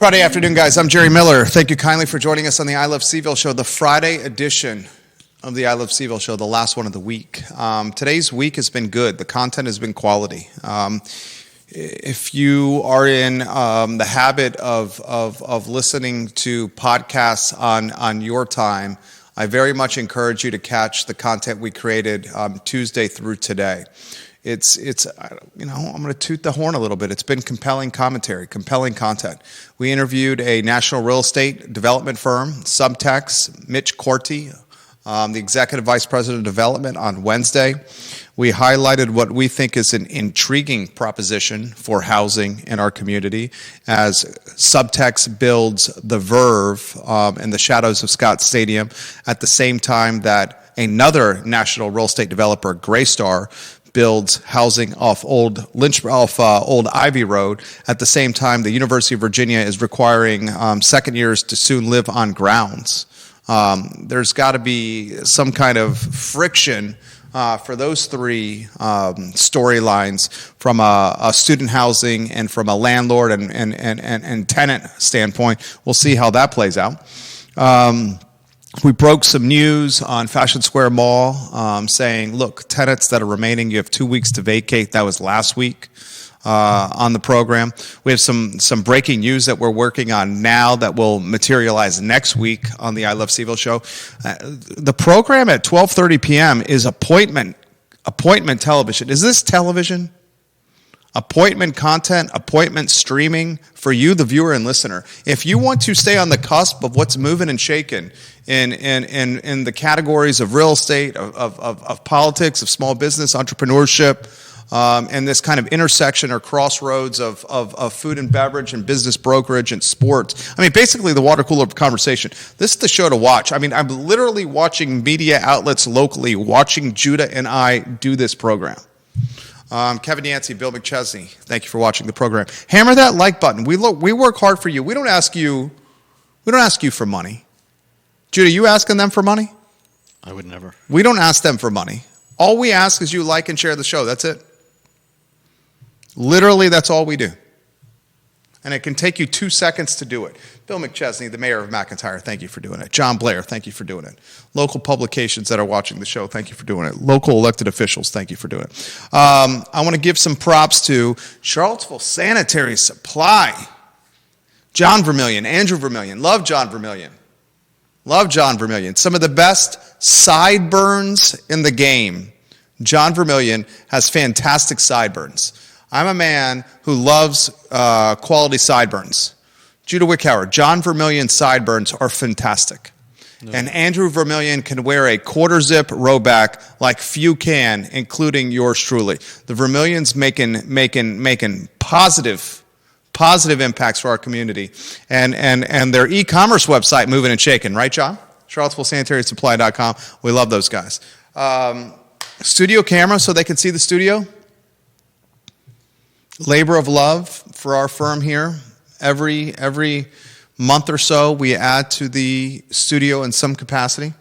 Friday afternoon, guys. I'm Jerry Miller. Thank you kindly for joining us on the I Love CVille Show, the Friday edition of the I Love CVille Show, the last one of the week. Today's week has been good. The content has been quality. If you are in the habit of listening to podcasts on your time, I very much encourage you to catch the content we created Tuesday through today. It's I'm going to toot the horn a little bit. It's been compelling commentary, compelling content. We interviewed a national real estate development firm, Subtext, Mitch Corti, the executive vice president of development, on Wednesday. We highlighted what we think is an intriguing proposition for housing in our community as Subtext builds the Verve in the shadows of Scott Stadium at the same time that another national real estate developer, Greystar, builds housing off Old Ivy Road. At the same time, the University of Virginia is requiring second years to soon live on grounds. There's got to be some kind of friction for those three storylines from a student housing and from a landlord and tenant standpoint. We'll see how that plays out. We broke some news on Fashion Square Mall saying, look, tenants that are remaining, you have 2 weeks to vacate. That was last week on the program. We have some breaking news that we're working on now that will materialize next week on the I Love CVille Show. The program at 12:30 p.m. is appointment television. Is this television? Appointment content, appointment streaming for you, the viewer and listener. If you want to stay on the cusp of what's moving and shaking in the categories of real estate, of politics, of small business, entrepreneurship, and this kind of intersection or crossroads of food and beverage and business brokerage and sports. I mean, basically the water cooler of conversation. This is the show to watch. I mean, I'm literally watching media outlets locally, watching Judah and I do this program. Kevin Yancey, Bill McChesney, thank you for watching the program. Hammer that like button. We work hard for you. We don't ask you for money. Judah, you asking them for money? I would never. We don't ask them for money. All we ask is you like and share the show. That's it. Literally, that's all we do. And it can take you 2 seconds to do it. Bill McChesney, the mayor of McIntyre, thank you for doing it. John Blair, thank you for doing it. Local publications that are watching the show, thank you for doing it. Local elected officials, thank you for doing it. I want to give some props to Charlottesville Sanitary Supply. John Vermillion, Andrew Vermillion, love John Vermillion. Love John Vermillion. Some of the best sideburns in the game. John Vermillion has fantastic sideburns. I'm a man who loves quality sideburns. Judah Wickhauer, John Vermillion's sideburns are fantastic. No. And Andrew Vermillion can wear a quarter zip rowback like few can, including yours truly. The Vermillions making positive impacts for our community. And their e-commerce website moving and shaking, right, John? CharlottesvilleSanitarySupply.com. We love those guys. Studio camera so they can see the studio. Labor of love for our firm here. Every month or so, we add to the studio in some capacity.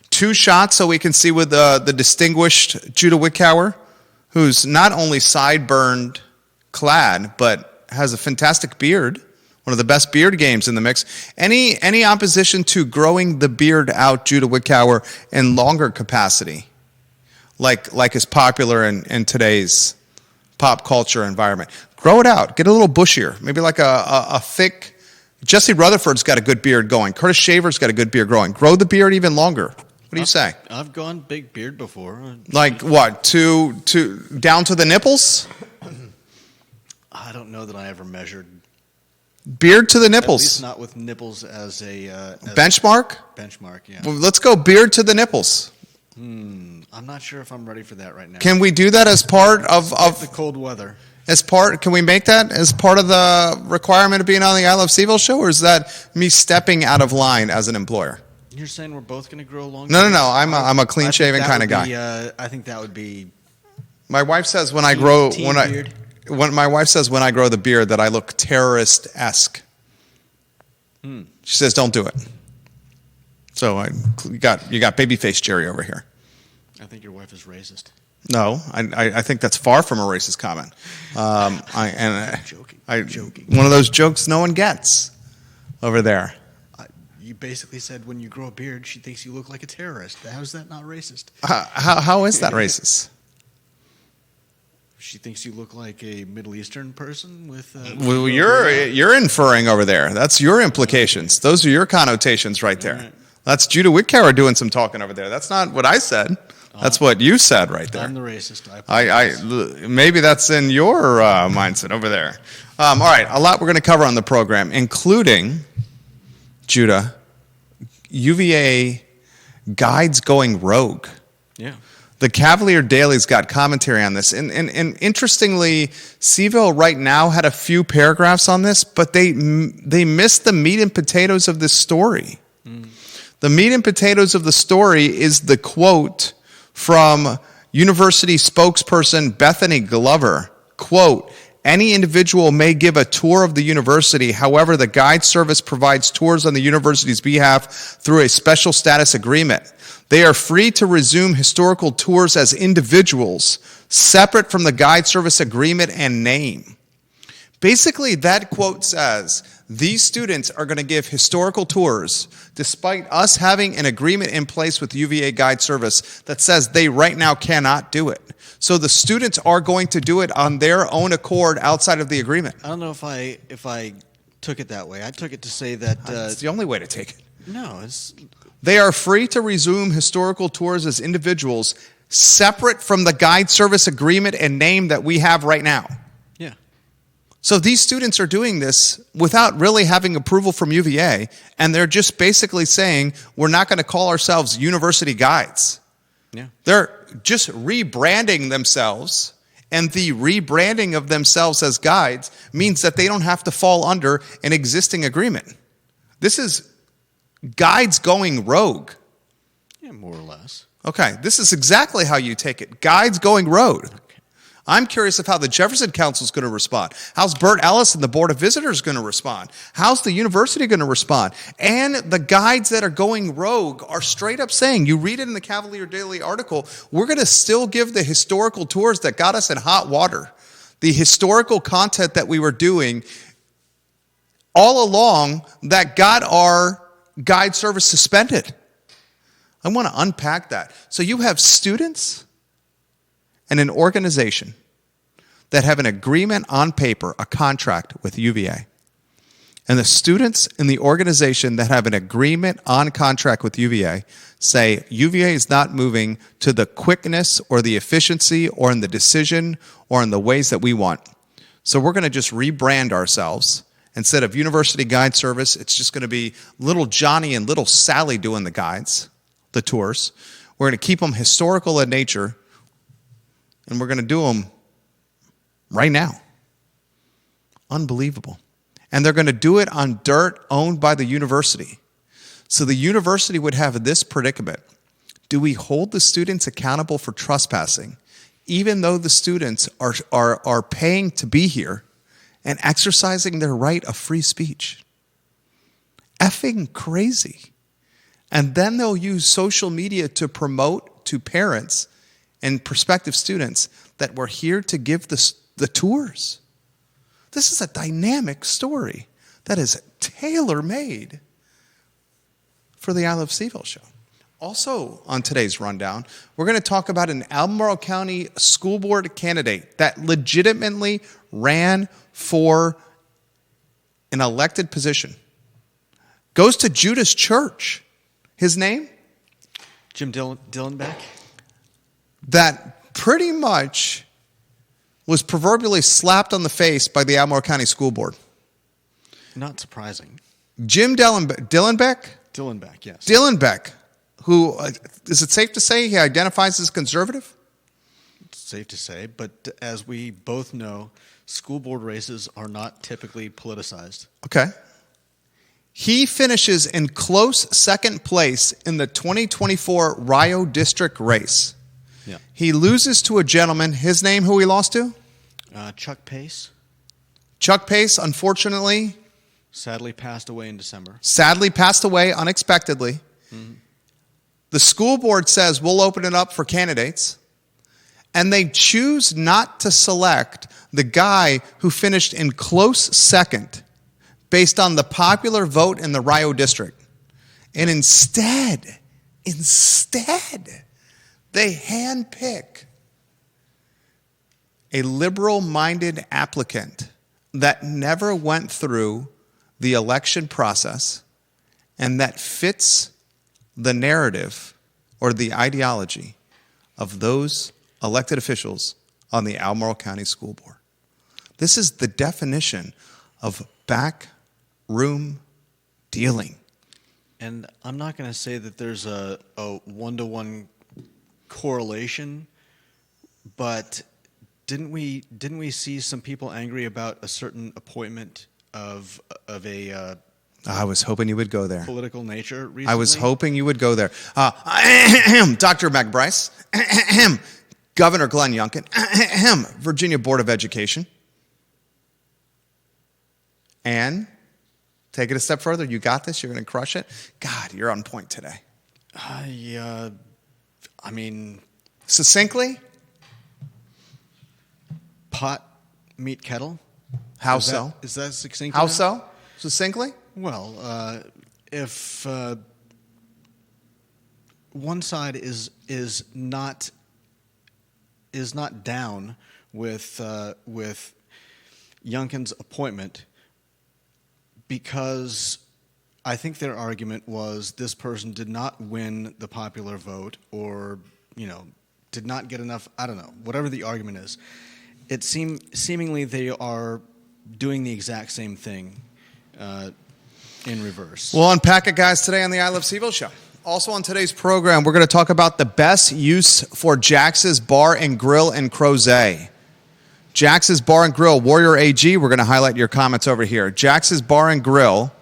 2 shots so we can see with the distinguished Judah Wickhauer, who's not only sideburn clad, but has a fantastic beard. One of the best beard games in the mix. Any opposition to growing the beard out, Judah Wickhauer, in longer capacity, like is popular in today's pop culture environment? Grow it out. Get a little bushier. Maybe like a thick... Jesse Rutherford's got a good beard going. Curtis Shaver's got a good beard growing. Grow the beard even longer. What do you say? I've gone big beard before. Like what? To down to the nipples? I don't know that I ever measured. Beard to the nipples. At least not with nipples as a... benchmark? Benchmark, yeah. Well, let's go beard to the nipples. I'm not sure if I'm ready for that right now. Can we do that as part of the cold weather? Can we make that as part of the requirement of being on the I Love CVille show, or is that me stepping out of line as an employer? You're saying we're both going to grow long? No. I'm a clean shaven kind of guy. I think that would be. My wife says when I grow the beard that I look terrorist-esque. She says don't do it. So you got babyface Jerry over here. I think your wife is racist. No, I think that's far from a racist comment. I'm joking. One of those jokes no one gets. over there. You basically said when you grow a beard, she thinks you look like a terrorist. How's that not racist? How is that racist? She thinks you look like a Middle Eastern person with. Well, you're inferring over there. That's your implications. Those are your connotations right there. Right. That's Judah Whitcower doing some talking over there. That's not what I said. That's what you said right there. I'm the racist. Maybe that's in your mindset over there. All right, a lot we're going to cover on the program, including, Judah, UVA guides going rogue. Yeah. The Cavalier Daily's got commentary on this. And interestingly, CVille right now had a few paragraphs on this, but they missed the meat and potatoes of this story. The meat and potatoes of the story is the quote from university spokesperson Bethany Glover. Quote, any individual may give a tour of the university. However, the guide service provides tours on the university's behalf through a special status agreement. They are free to resume historical tours as individuals, separate from the guide service agreement and name. Basically, that quote says these students are going to give historical tours despite us having an agreement in place with UVA Guide Service that says they right now cannot do it. So the students are going to do it on their own accord outside of the agreement. I don't know if I took it that way. I took it to say that It's the only way to take it. no, it's They are free to resume historical tours as individuals separate from the guide service agreement and name that we have right now. yeah. So these students are doing this without really having approval from UVA, and they're just basically saying, we're not going to call ourselves university guides. Yeah. They're just rebranding themselves, and the rebranding of themselves as guides means that they don't have to fall under an existing agreement. This is guides going rogue. Yeah, more or less. Okay, this is exactly how you take it. Guides going rogue. I'm curious of how the Jefferson Council is going to respond. How's Bert Ellis and the Board of Visitors going to respond? How's the university going to respond? And the guides that are going rogue are straight up saying, you read it in the Cavalier Daily article, we're going to still give the historical tours that got us in hot water. The historical content that we were doing all along that got our guide service suspended. I want to unpack that. So you have students and an organization that have an agreement on paper, a contract with UVA. And the students in the organization that have an agreement on contract with UVA say UVA is not moving to the quickness or the efficiency or in the decision or in the ways that we want. So we're going to just rebrand ourselves. Instead of University Guide Service, it's just going to be little Johnny and little Sally doing the guides, the tours. We're going to keep them historical in nature, and we're going to do them right now. Unbelievable. And they're going to do it on dirt owned by the university. So the university would have this predicament. Do we hold the students accountable for trespassing, even though the students are paying to be here and exercising their right of free speech? Effing crazy. And then they'll use social media to promote to parents and prospective students that we're here to give the tours. This is a dynamic story that is tailor-made for the I Love CVille show. Also on today's rundown, we're going to talk about an Albemarle County school board candidate that legitimately ran for an elected position. Goes to Judas Church. His name? Jim Dillenbeck? That pretty much was proverbially slapped on the face by the Albemarle County School Board. Not surprising. Jim Dillenbeck? Dillenbeck, yes. Dillenbeck, who, is it safe to say he identifies as conservative? It's safe to say, but as we both know, school board races are not typically politicized. Okay. He finishes in close second place in the 2024 Rio District race. Yeah. He loses to a gentleman, his name who he lost to? Chuck Pace. Chuck Pace, unfortunately, Sadly passed away in December. sadly passed away unexpectedly. Mm-hmm. The school board says we'll open it up for candidates, and they choose not to select the guy who finished in close second based on the popular vote in the Rio district. And instead, they handpick a liberal-minded applicant that never went through the election process and that fits the narrative or the ideology of those elected officials on the Albemarle County School Board. This is the definition of backroom dealing. And I'm not going to say that there's a one-to-one correlation, but didn't we see some people angry about a certain appointment of a I was hoping you would go there. Political nature recently? I was hoping you would go there. Dr. McBryce, Governor Glenn Youngkin, Virginia Board of Education. And take it a step further. You got this. You're going to crush it. God, you're on point today. I mean... Succinctly? Pot, meat, kettle. How so? Is that succinct? How so? Succinctly? Well, if one side is not down with Youngkin's appointment, because I think their argument was this person did not win the popular vote, or did not get enough. I don't know. Whatever the argument is, it seemingly they are doing the exact same thing. In reverse. We'll unpack it, guys, today on the I Love CVille Show. Also on today's program, we're going to talk about the best use for Jax's Bar and Grill in Crozet. Jax's Bar and Grill, Warrior AG, we're going to highlight your comments over here. Jax's Bar and Grill,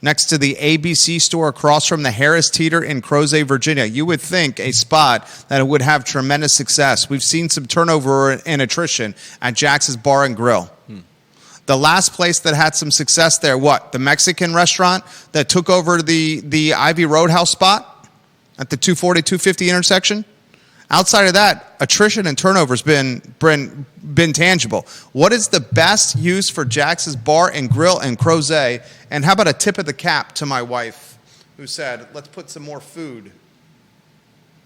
next to the ABC store across from the Harris Teeter in Crozet, Virginia. You would think a spot that would have tremendous success. We've seen some turnover and attrition at Jax's Bar and Grill. The last place that had some success there, what? The Mexican restaurant that took over the Ivy Roadhouse spot at the 240, 250 intersection? Outside of that, attrition and turnover has been tangible. What is the best use for Jax's Bar and Grill in Crozet? And how about a tip of the cap to my wife who said, let's put some more food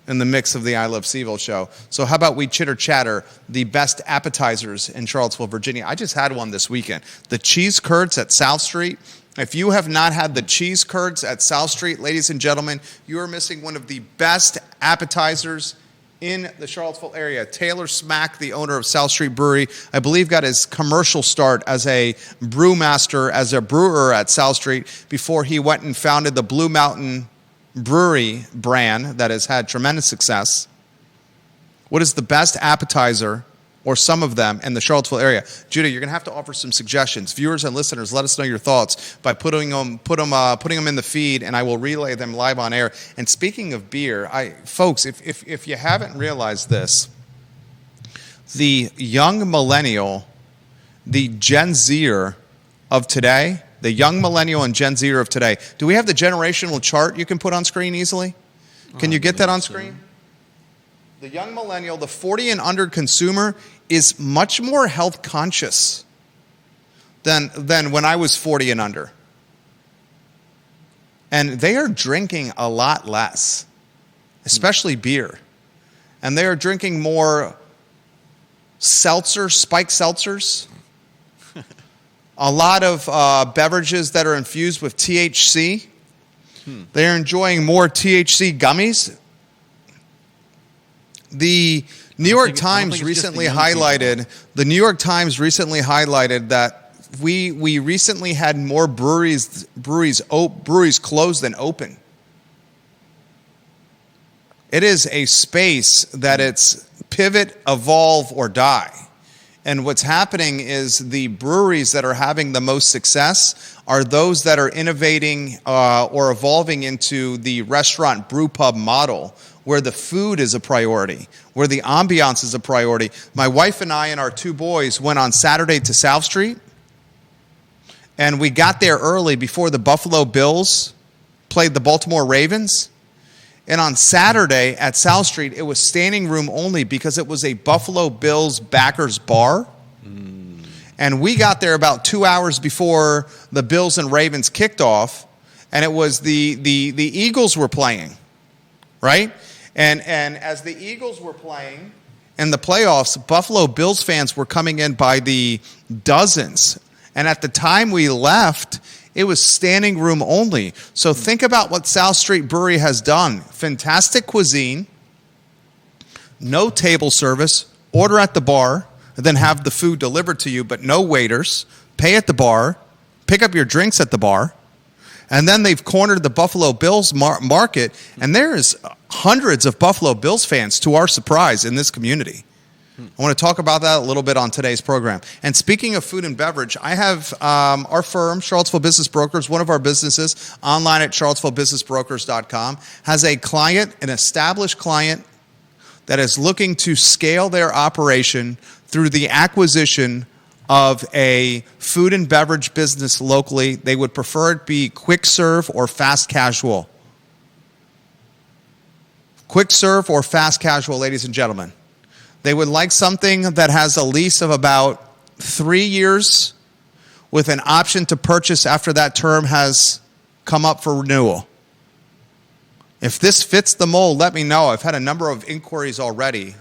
in the mix of the I Love CVille show. So how about we chitter-chatter the best appetizers in Charlottesville, Virginia? I just had one this weekend. The cheese curds at South Street. If you have not had the cheese curds at South Street, ladies and gentlemen, you are missing one of the best appetizers in the Charlottesville area. Taylor Smack, the owner of South Street Brewery, I believe got his commercial start as a brewmaster, as a brewer at South Street before he went and founded the Blue Mountain Brewery brand that has had tremendous success. What is the best appetizer, or some of them, in the Charlottesville area? Judah, you're going to have to offer some suggestions. Viewers and listeners, let us know your thoughts by putting them in the feed, and I will relay them live on air. And speaking of beer, folks, if you haven't realized this, the young millennial, the Gen Zer of today, the young millennial and Gen Zer of today. Do we have the generational chart you can put on screen easily? Can you get that on screen? The young millennial, the 40 and under consumer, is much more health conscious than when I was 40 and under. And they are drinking a lot less, especially beer. And they are drinking more spiked seltzers. A lot of beverages that are infused with THC. They're enjoying more THC gummies. The New York Times recently highlighted that we recently had more breweries closed than open. It is a space that it's pivot, evolve, or die. And what's happening is the breweries that are having the most success are those that are innovating or evolving into the restaurant brew pub model, where the food is a priority, where the ambiance is a priority. My wife and I and our two boys went on Saturday to South Street, and we got there early before the Buffalo Bills played the Baltimore Ravens. And on Saturday at South Street, it was standing room only because it was a Buffalo Bills backers bar. And we got there about 2 hours before the Bills and Ravens kicked off, and it was the Eagles were playing, right? And as the Eagles were playing in the playoffs, Buffalo Bills fans were coming in by the dozens. And at the time we left, it was standing room only. So think about what South Street Brewery has done. Fantastic cuisine, no table service, order at the bar, and then have the food delivered to you, but no waiters, pay at the bar, pick up your drinks at the bar. And then they've cornered the Buffalo Bills market, and there's hundreds of Buffalo Bills fans, to our surprise, in this community. I want to talk about that a little bit on today's program. And speaking of food and beverage, I have our firm, Charlottesville Business Brokers, one of our businesses, online at charlottesvillebusinessbrokers.com, has a client, an established client, that is looking to scale their operation through the acquisition of a food and beverage business locally. They would prefer it be quick serve or fast casual. Quick serve or fast casual, ladies and gentlemen. They would like something that has a lease of about 3 years with an option to purchase after that term has come up for renewal. If this fits the mold, let me know. I've had a number of inquiries already.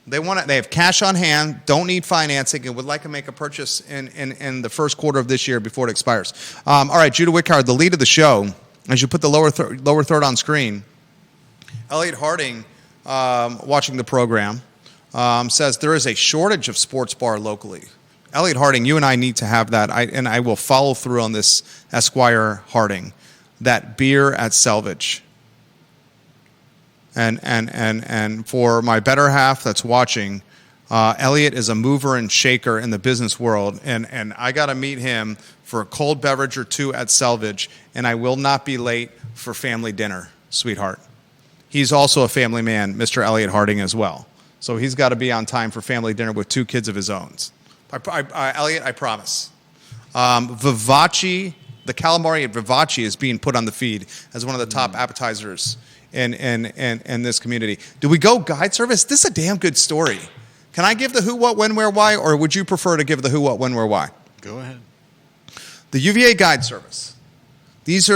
They have cash on hand, don't need financing, and would like to make a purchase in the first quarter of this year before it expires. All right, Judah Wickhard, the lead of the show, as you put the lower third on screen, Elliot Harding, watching the program, says there is a shortage of sports bar locally. Elliot Harding, you and I need to have that, and I will follow through on this, Esquire Harding, that beer at Selvage. And for my better half that's watching, Elliot is a mover and shaker in the business world, and I got to meet him for a cold beverage or two at Selvage, and I will not be late for family dinner, sweetheart. He's also a family man, Mr. Elliot Harding, as well. So he's got to be on time for family dinner with 2 kids of his own. Elliot, I promise. Vivace, the calamari at Vivace is being put on the feed as one of the top appetizers in this community. Do we go guide service? This is a damn good story. Can I give the who, what, when, where, why, or would you prefer to give the who, what, when, where, why? Go ahead. The UVA guide service. This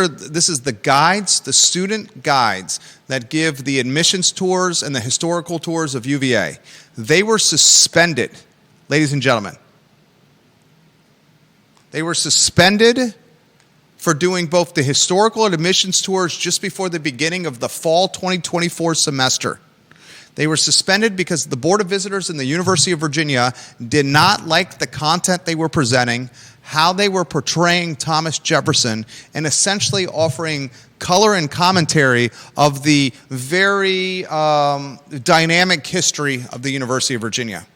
is the guides, the student guides that give the admissions tours and the historical tours of UVA. They were suspended, ladies and gentlemen. They were suspended for doing both the historical and admissions tours just before the beginning of the fall 2024 semester. They were suspended because the Board of Visitors in the University of Virginia did not like the content they were presenting, how they were portraying Thomas Jefferson, and essentially offering color and commentary of the very dynamic history of the University of Virginia.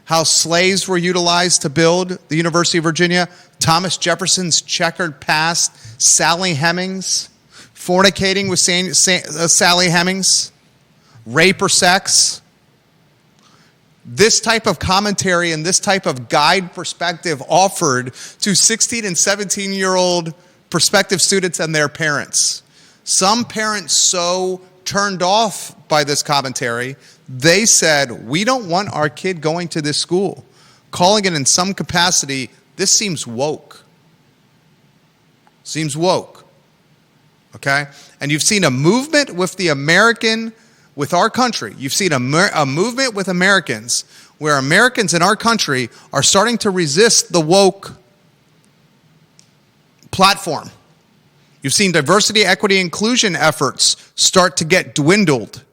How slaves were utilized to build the University of Virginia, Thomas Jefferson's checkered past, Sally Hemings, fornicating with Sally Hemings, rape or sex. This type of commentary and this type of guide perspective offered to 16 and 17-year-old prospective students and their parents. Some parents so turned off by this commentary, they said, we don't want our kid going to this school. Calling it in some capacity, this seems woke. Seems woke. Okay? And you've seen a movement with with our country. You've seen a movement with Americans where Americans in our country are starting to resist the woke platform. You've seen diversity, equity, inclusion efforts start to get dwindled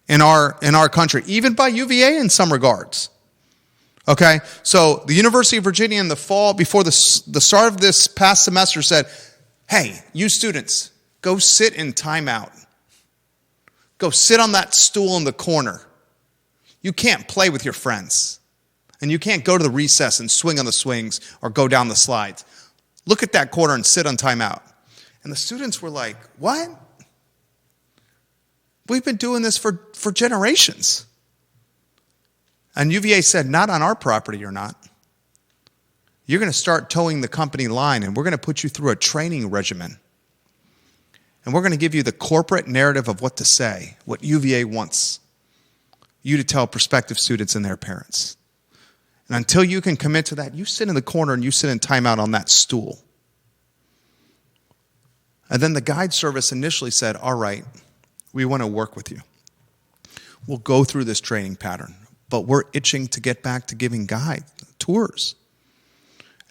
in our country, even by UVA in some regards. Okay, so the University of Virginia in the fall, before the start of this past semester, said, hey, you students, go sit in timeout. Go sit on that stool in the corner. You can't play with your friends. And you can't go to the recess and swing on the swings or go down the slides. Look at that corner and sit on timeout. And the students were like, what? We've been doing this for generations. And UVA said, not on our property, you're not. You're going to start towing the company line, and we're going to put you through a training regimen. And we're going to give you the corporate narrative of what to say, what UVA wants you to tell prospective students and their parents. And until you can commit to that, you sit in the corner and you sit in timeout on that stool. And then the guide service initially said, all right, we want to work with you. We'll go through this training pattern, but we're itching to get back to giving tours.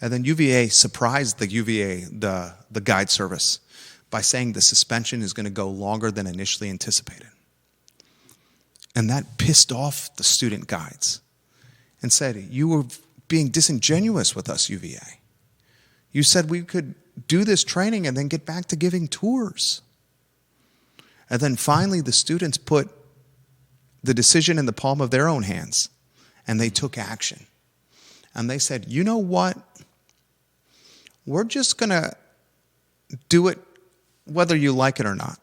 And then UVA surprised the guide service by saying the suspension is going to go longer than initially anticipated. And that pissed off the student guides and said, you were being disingenuous with us, UVA. You said we could do this training and then get back to giving tours. And then finally the students put the decision in the palm of their own hands, and they took action. And they said, you know what? We're just going to do it whether you like it or not.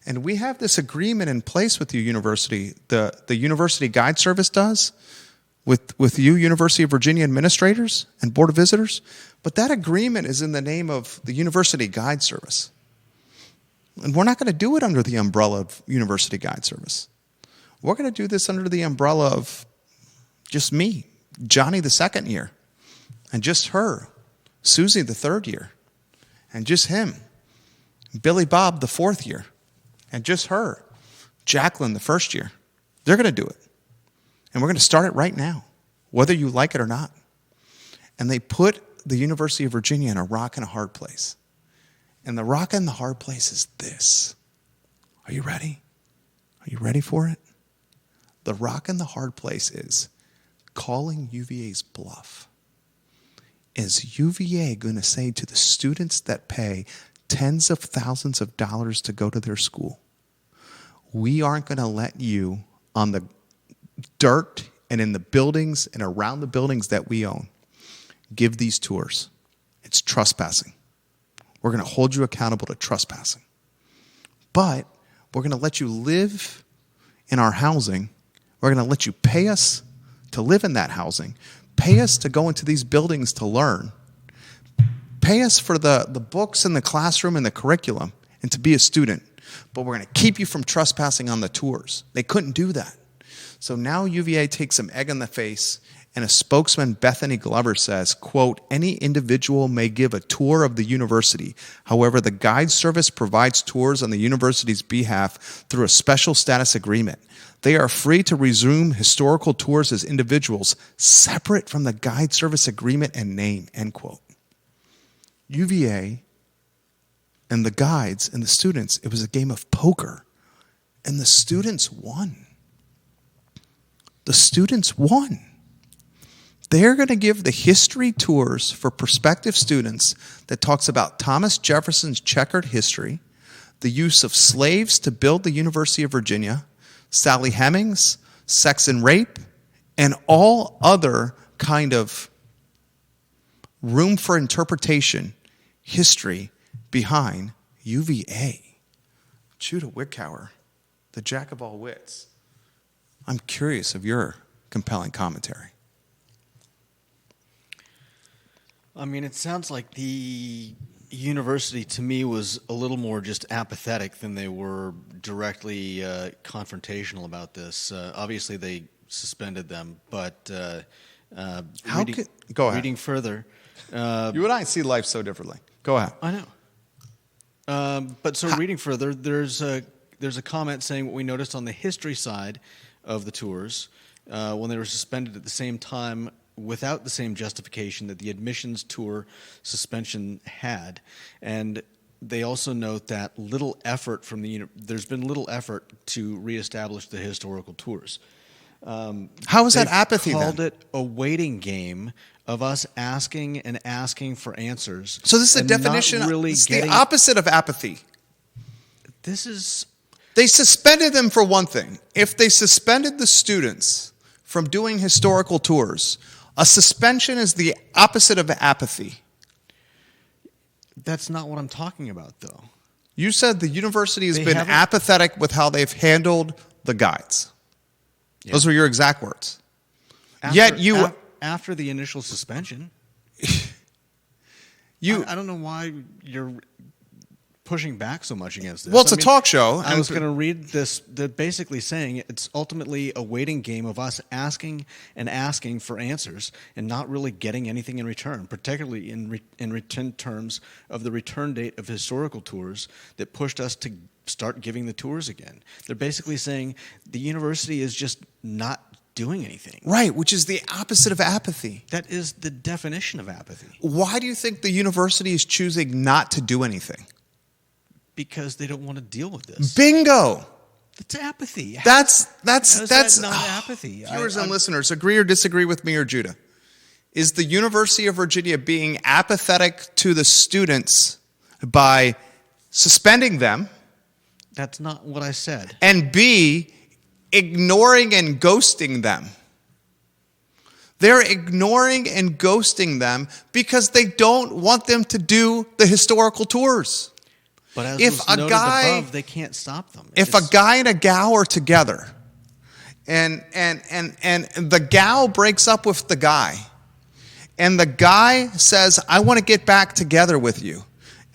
And we have this agreement in place with you, university. The University Guide Service does with you, University of Virginia administrators and Board of Visitors. But that agreement is in the name of the University Guide Service. And we're not going to do it under the umbrella of University Guide Service. We're going to do this under the umbrella of just me, Johnny the second year, and just her, Susie the third year, and just him, Billy Bob the fourth year, and just her, Jacqueline the first year. They're going to do it. And we're going to start it right now, whether you like it or not. And they put the University of Virginia in a rock and a hard place. And the rock and the hard place is this. Are you ready? Are you ready for it? The rock and the hard place is calling UVA's bluff. Is UVA going to say to the students that pay tens of thousands of dollars to go to their school, we aren't going to let you on the dirt and in the buildings and around the buildings that we own give these tours? It's trespassing. We're going to hold you accountable to trespassing. But we're going to let you live in our housing. We're going to let you pay us to live in that housing. Pay us to go into these buildings to learn. Pay us for the books and the classroom and the curriculum and to be a student. But we're going to keep you from trespassing on the tours. They couldn't do that. So now UVA takes some egg in the face, and a spokesman, Bethany Glover, says, quote, any individual may give a tour of the university. However, the guide service provides tours on the university's behalf through a special status agreement. They are free to resume historical tours as individuals, separate from the guide service agreement and name, end quote. UVA and the guides and the students, it was a game of poker, and the students won. The students won. They're going to give the history tours for prospective students that talks about Thomas Jefferson's checkered history, the use of slaves to build the University of Virginia, Sally Hemings, sex and rape, and all other kind of room for interpretation history behind UVA. Judah Wickower, the jack of all wits. I'm curious of your compelling commentary. I mean, it sounds like the university, to me, was a little more just apathetic than they were directly confrontational about this. Obviously, they suspended them, but Go ahead. Reading further... you and I see life so differently. Go ahead. I know. Reading further, there's a comment saying what we noticed on the history side of the tours when they were suspended at the same time without the same justification that the admissions tour suspension had. And they also note that there's been little effort to reestablish the historical tours. How is that apathy then? Called it a waiting game of us asking and asking for answers. So this is the definition. It's the opposite of apathy. They suspended them for one thing. If they suspended the students from doing historical tours, a suspension is the opposite of apathy. That's not what I'm talking about, though. You said the university has been apathetic with how they've handled the guides. Yeah. Those were your exact words. After the initial suspension, I don't know why you're pushing back so much against this. Well, it's a talk show. I was going to read this. They're basically saying it's ultimately a waiting game of us asking and asking for answers and not really getting anything in return, particularly in return terms of the return date of historical tours that pushed us to start giving the tours again. They're basically saying the university is just not doing anything. Right, which is the opposite of apathy. That is the definition of apathy. Why do you think the university is choosing not to do anything? Because they don't want to deal with this. Bingo. It's apathy. That's not apathy. Viewers and listeners, agree or disagree with me or Judah? Is the University of Virginia being apathetic to the students by suspending them? That's not what I said. And B, ignoring and ghosting them. They're ignoring and ghosting them because they don't want them to do the historical tours. But as was noted above, they can't stop them. If a guy and a gal are together and the gal breaks up with the guy and the guy says, I want to get back together with you,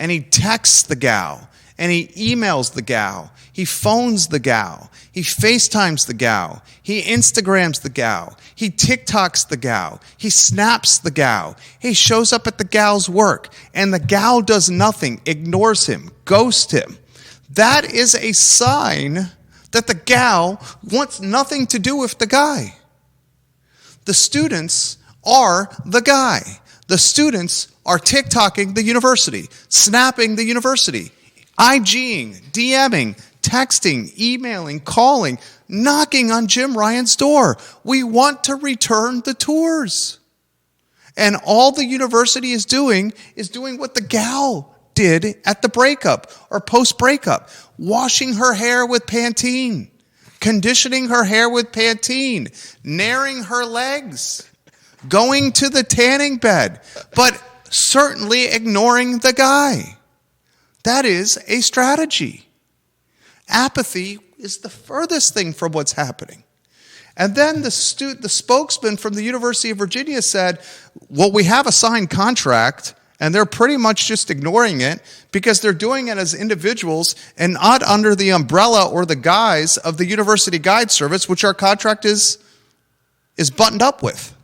and he texts the gal and he emails the gal, he phones the gal, he FaceTimes the gal, he Instagrams the gal, he TikToks the gal, he snaps the gal, he shows up at the gal's work, and the gal does nothing, ignores him, ghosts him. That is a sign that the gal wants nothing to do with the guy. The students are the guy. The students are TikToking the university, snapping the university, IGing, DMing, texting, emailing, calling, knocking on Jim Ryan's door. We want to return the tours. And all the university is doing what the gal did at the breakup or post-breakup. Washing her hair with Pantene, conditioning her hair with Pantene, naring her legs, going to the tanning bed, but certainly ignoring the guy. That is a strategy. Apathy is the furthest thing from what's happening. And then the spokesman from the University of Virginia said, well, we have a signed contract, and they're pretty much just ignoring it because they're doing it as individuals and not under the umbrella or the guise of the University Guide Service, which our contract is buttoned up with.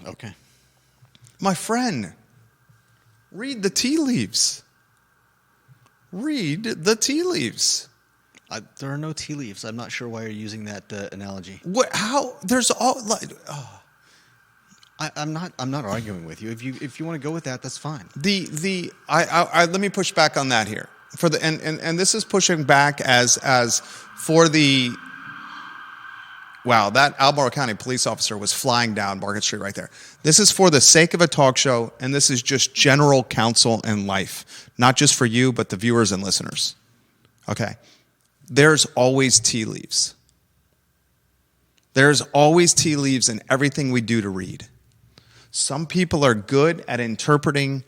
Okay. My friend, read the tea leaves. Read the tea leaves. There are no tea leaves. I'm not sure why you're using that analogy. What? How? There's all. I'm not arguing with you. If you want to go with that, that's fine. Let me push back on that here. And this is pushing back as for the. Wow, that Albemarle County police officer was flying down Market Street right there. This is for the sake of a talk show, and this is just general counsel in life, not just for you, but the viewers and listeners. Okay, there's always tea leaves. There's always tea leaves in everything we do to read. Some people are good at interpreting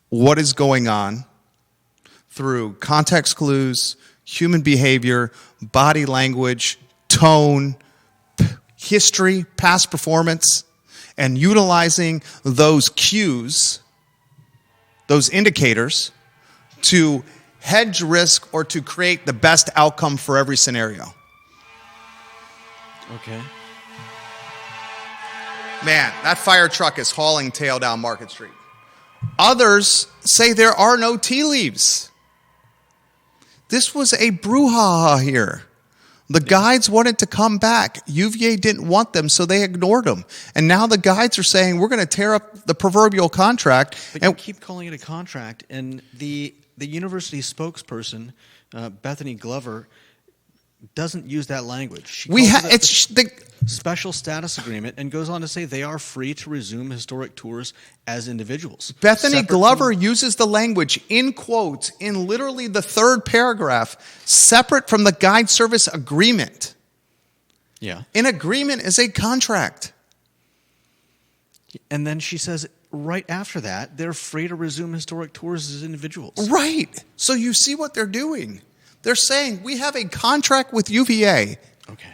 what is going on through context clues, human behavior, body language, tone, history, past performance, and utilizing those cues, those indicators, to hedge risk or to create the best outcome for every scenario. Okay. Man, that fire truck is hauling tail down Market Street. Others say there are no tea leaves. This was a brouhaha here. The guides wanted to come back. UVA didn't want them, so they ignored them. And now the guides are saying, we're going to tear up the proverbial contract. But you keep calling it a contract, and the university spokesperson, Bethany Glover, doesn't use that language. She calls it a special status agreement and goes on to say they are free to resume historic tours as individuals. Bethany Glover uses the language in quotes in literally the third paragraph, separate from the guide service agreement. Yeah. An agreement is a contract. And then she says right after that, they're free to resume historic tours as individuals. Right. So you see what they're doing. They're saying we have a contract with UVA,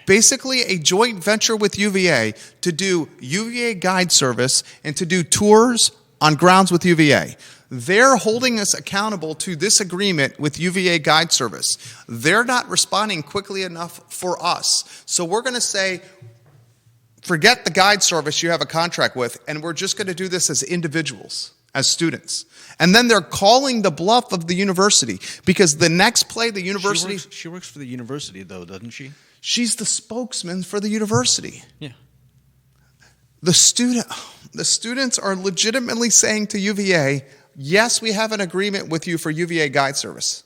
basically a joint venture with UVA to do UVA guide service and to do tours on grounds with UVA. They're holding us accountable to this agreement with UVA Guide Service. They're not responding quickly enough for us. So we're going to say, forget the guide service you have a contract with, and we're just going to do this as individuals, as students. And then they're calling the bluff of the university because the next play, the university... She works for the university, though, doesn't she? She's the spokesman for the university. Yeah. The students are legitimately saying to UVA, yes, we have an agreement with you for UVA Guide Service.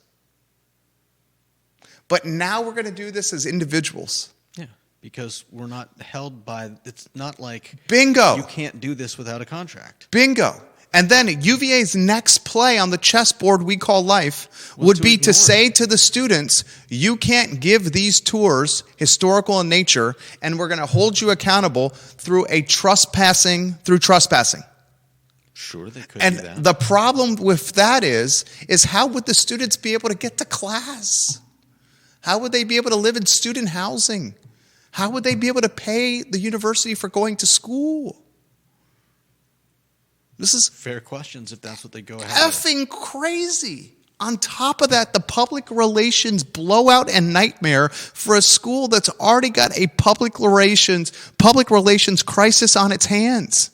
But now we're going to do this as individuals. Yeah, because we're not held by, it's not like Bingo. You can't do this without a contract. Bingo. And then UVA's next play on the chessboard we call life would be to say to the students, you can't give these tours, historical in nature, and we're going to hold you accountable through trespassing. Sure, they could And do that. the problem with that is how would the students be able to get to class? How would they be able to live in student housing? How would they be able to pay the university for going to school? This is fair questions if that's what they go ahead with. effing crazy. On top of that, the public relations blowout and nightmare for a school that's already got a public relations crisis on its hands.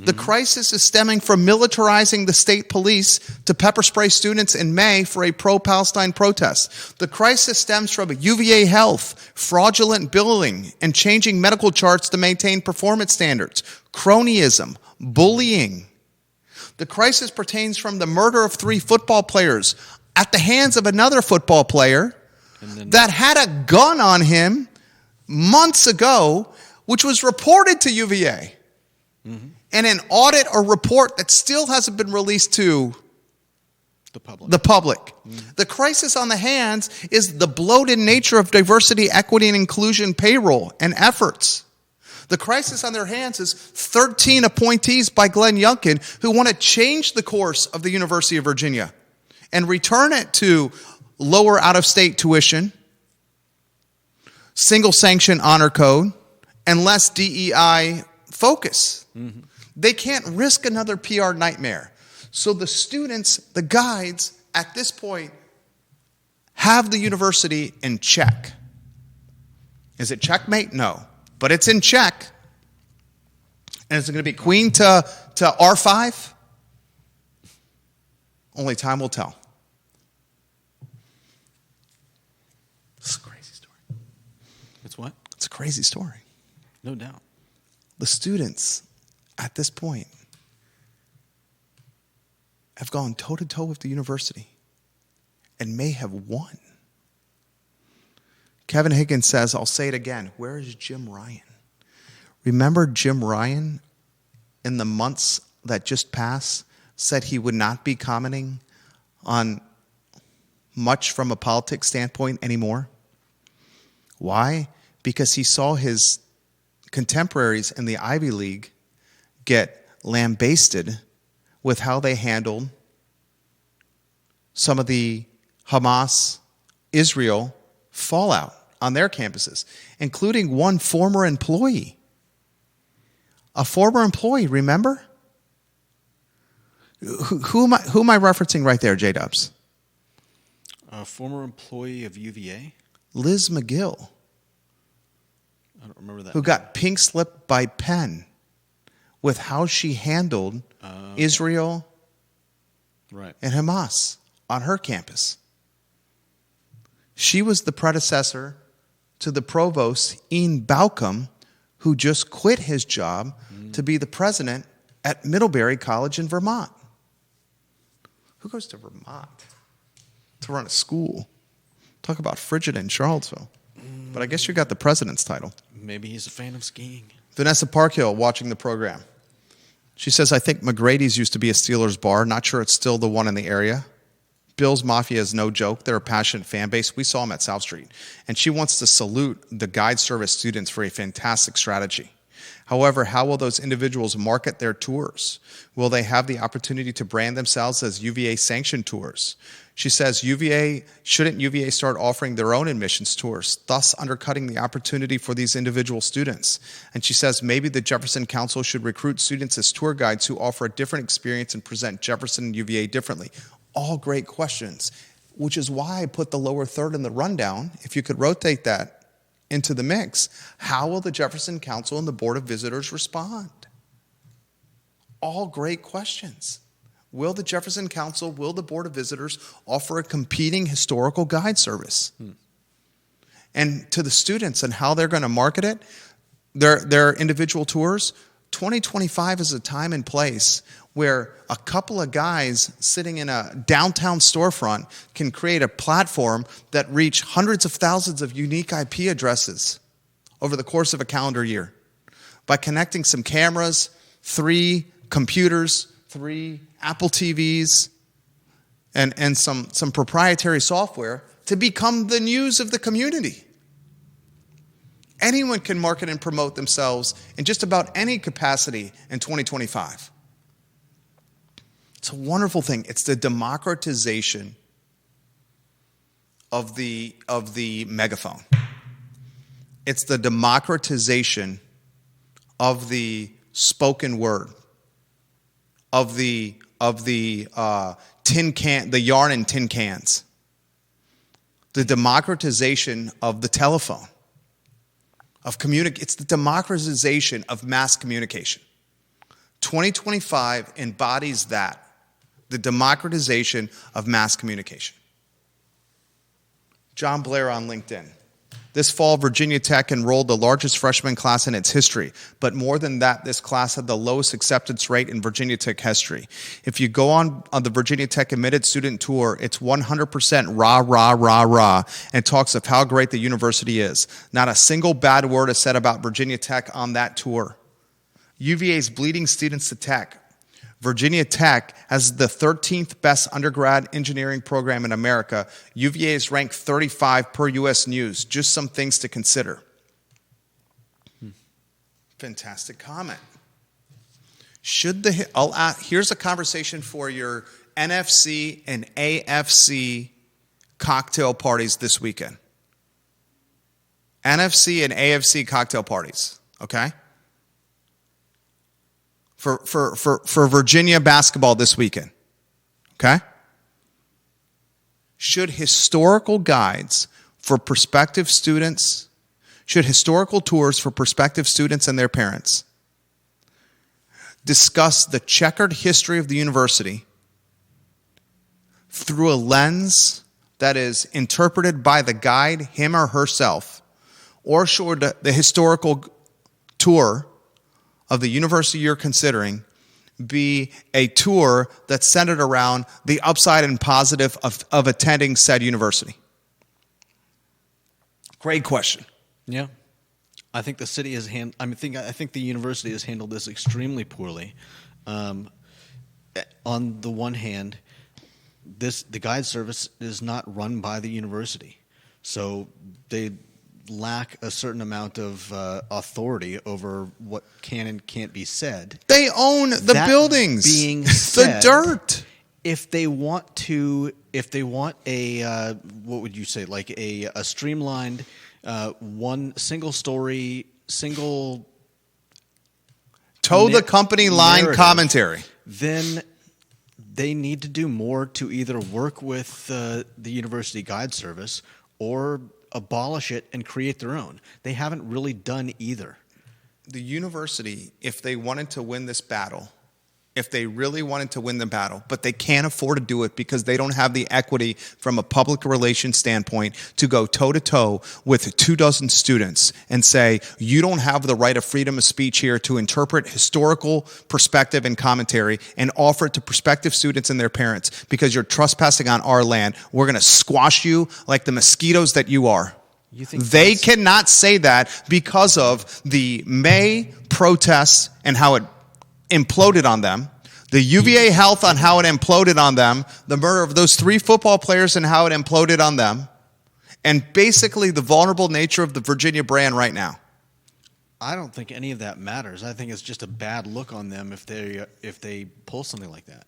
The crisis is stemming from militarizing the state police to pepper spray students in May for a pro-Palestine protest. The crisis stems from UVA Health, fraudulent billing, and changing medical charts to maintain performance standards, cronyism, bullying. The crisis pertains from the murder of 3 football players at the hands of another football player that had a gun on him months ago, which was reported to UVA. And an audit or report that still hasn't been released to the public. The crisis on the hands is the bloated nature of diversity, equity, and inclusion payroll and efforts. The crisis on their hands is 13 appointees by Glenn Youngkin who want to change the course of the University of Virginia and return it to lower out-of-state tuition, single-sanction honor code, and less DEI focus. They can't risk another PR nightmare. So the students, the guides, at this point, have the university in check. Is it checkmate? No. But it's in check. And is it going to be queen to R5? Only time will tell. It's a crazy story. It's what? It's a crazy story. No doubt. The students, at this point, have gone toe-to-toe with the university and may have won. Kevin Higgins says, I'll say it again, where is Jim Ryan? Remember Jim Ryan in the months that just passed said he would not be commenting on much from a politics standpoint anymore? Why? Because he saw his contemporaries in the Ivy League get lambasted with how they handled some of the Hamas-Israel fallout on their campuses, including one former employee. A former employee, remember? Who am I referencing right there, J-Dubs? A former employee of UVA? Liz McGill. I don't remember that. Who got pink slipped by Penn with how she handled Israel and Hamas on her campus. She was the predecessor to the provost, Ian Balcom, who just quit his job to be the president at Middlebury College in Vermont. Who goes to Vermont to run a school? Talk about frigid in Charlottesville. But I guess you got the president's title. Maybe he's a fan of skiing. Vanessa Parkhill watching the program. She says, I think McGrady's used to be a Steelers bar. Not sure it's still the one in the area. Bills Mafia is no joke. They're a passionate fan base. We saw them at South Street. And she wants to salute the guide service students for a fantastic strategy. However, how will those individuals market their tours? Will they have the opportunity to brand themselves as UVA sanctioned tours? She says, shouldn't UVA start offering their own admissions tours, thus undercutting the opportunity for these individual students? And she says, maybe the Jefferson Council should recruit students as tour guides who offer a different experience and present Jefferson and UVA differently. All great questions, which is why I put the lower third in the rundown. If you could rotate that into the mix, how will the Jefferson Council and the Board of Visitors respond? All great questions. Will the Jefferson Council, will the Board of Visitors offer a competing historical guide service? And to the students and how they're going to market it, their individual tours, 2025 is a time and place where a couple of guys sitting in a downtown storefront can create a platform that reach hundreds of thousands of unique IP addresses over the course of a calendar year by connecting some cameras, 3 computers, 3 Apple TVs, and some proprietary software to become the news of the community. Anyone can market and promote themselves in just about any capacity in 2025. It's a wonderful thing. It's the democratization of the megaphone. It's the democratization of the spoken word, of the tin can, the yarn in tin cans, the democratization of the telephone, it's the democratization of mass communication. 2025 embodies that, the democratization of mass communication. John Blair on LinkedIn. This fall, Virginia Tech enrolled the largest freshman class in its history. But more than that, this class had the lowest acceptance rate in Virginia Tech history. If you go on the Virginia Tech admitted student tour, it's 100% rah, rah, rah, rah, and talks of how great the university is. Not a single bad word is said about Virginia Tech on that tour. UVA's bleeding students to Tech. Virginia Tech has the 13th best undergrad engineering program in America. UVA is ranked 35 per U.S. News. Just some things to consider. Fantastic comment. Here's a conversation for your NFC and AFC cocktail parties this weekend. NFC and AFC cocktail parties, okay? For Virginia basketball this weekend, okay? Should historical guides for prospective students, should historical tours for prospective students and their parents discuss the checkered history of the university through a lens that is interpreted by the guide, him or herself, or should the historical tour of the university you're considering be a tour that's centered around the upside and positive of attending said university? Great question. Yeah. I think the city has I think the university has handled this extremely poorly. On the one hand, the guide service is not run by the university. So they lack a certain amount of authority over what can and can't be said. They own the buildings, the dirt. If they want a what would you say, like a streamlined one single story, toe the company line commentary, then they need to do more to either work with the university guide service or abolish it and create their own. They haven't really done either. The university, if they wanted to win this battle, if they really wanted to win the battle, but they can't afford to do it because they don't have the equity from a public relations standpoint to go toe-to-toe with 24 students and say, you don't have the right of freedom of speech here to interpret historical perspective and commentary and offer it to prospective students and their parents because you're trespassing on our land. We're going to squash you like the mosquitoes that you are. They cannot say that because of the May protests and how it imploded on them, the UVA health on how it imploded on them, the murder of those 3 football players and how it imploded on them, and basically the vulnerable nature of the Virginia brand right now. I don't think any of that matters. I think it's just a bad look on them if they pull something like that.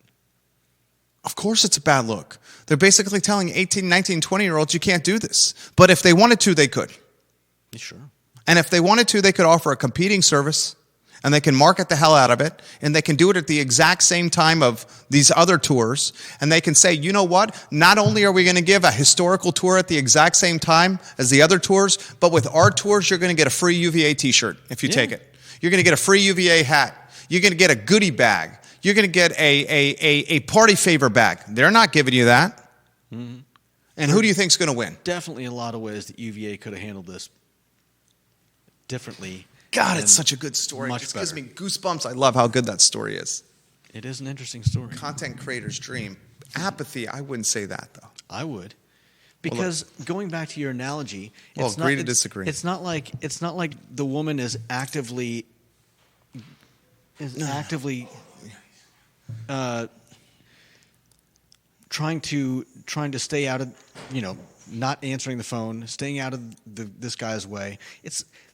Of course it's a bad look. They're basically telling 18, 19, 20-year-olds you can't do this. But if they wanted to, they could. Sure. And if they wanted to, they could offer a competing service, and they can market the hell out of it, and they can do it at the exact same time of these other tours, and they can say, you know what? Not only are we going to give a historical tour at the exact same time as the other tours, but with our tours, you're going to get a free UVA t-shirt if you take it. You're going to get a free UVA hat. You're going to get a goodie bag. You're going to get a party favor bag. They're not giving you that. Mm-hmm. And who do you think is going to win? Definitely a lot of ways that UVA could have handled this differently. God, it's such a good story. It just gives me goosebumps. I love how good that story is. It is an interesting story. Content creator's dream. Apathy, I wouldn't say that, though. I would. Because going back to your analogy, agree to disagree. It's not like the woman is actively trying to stay out of, not answering the phone, staying out of this guy's way.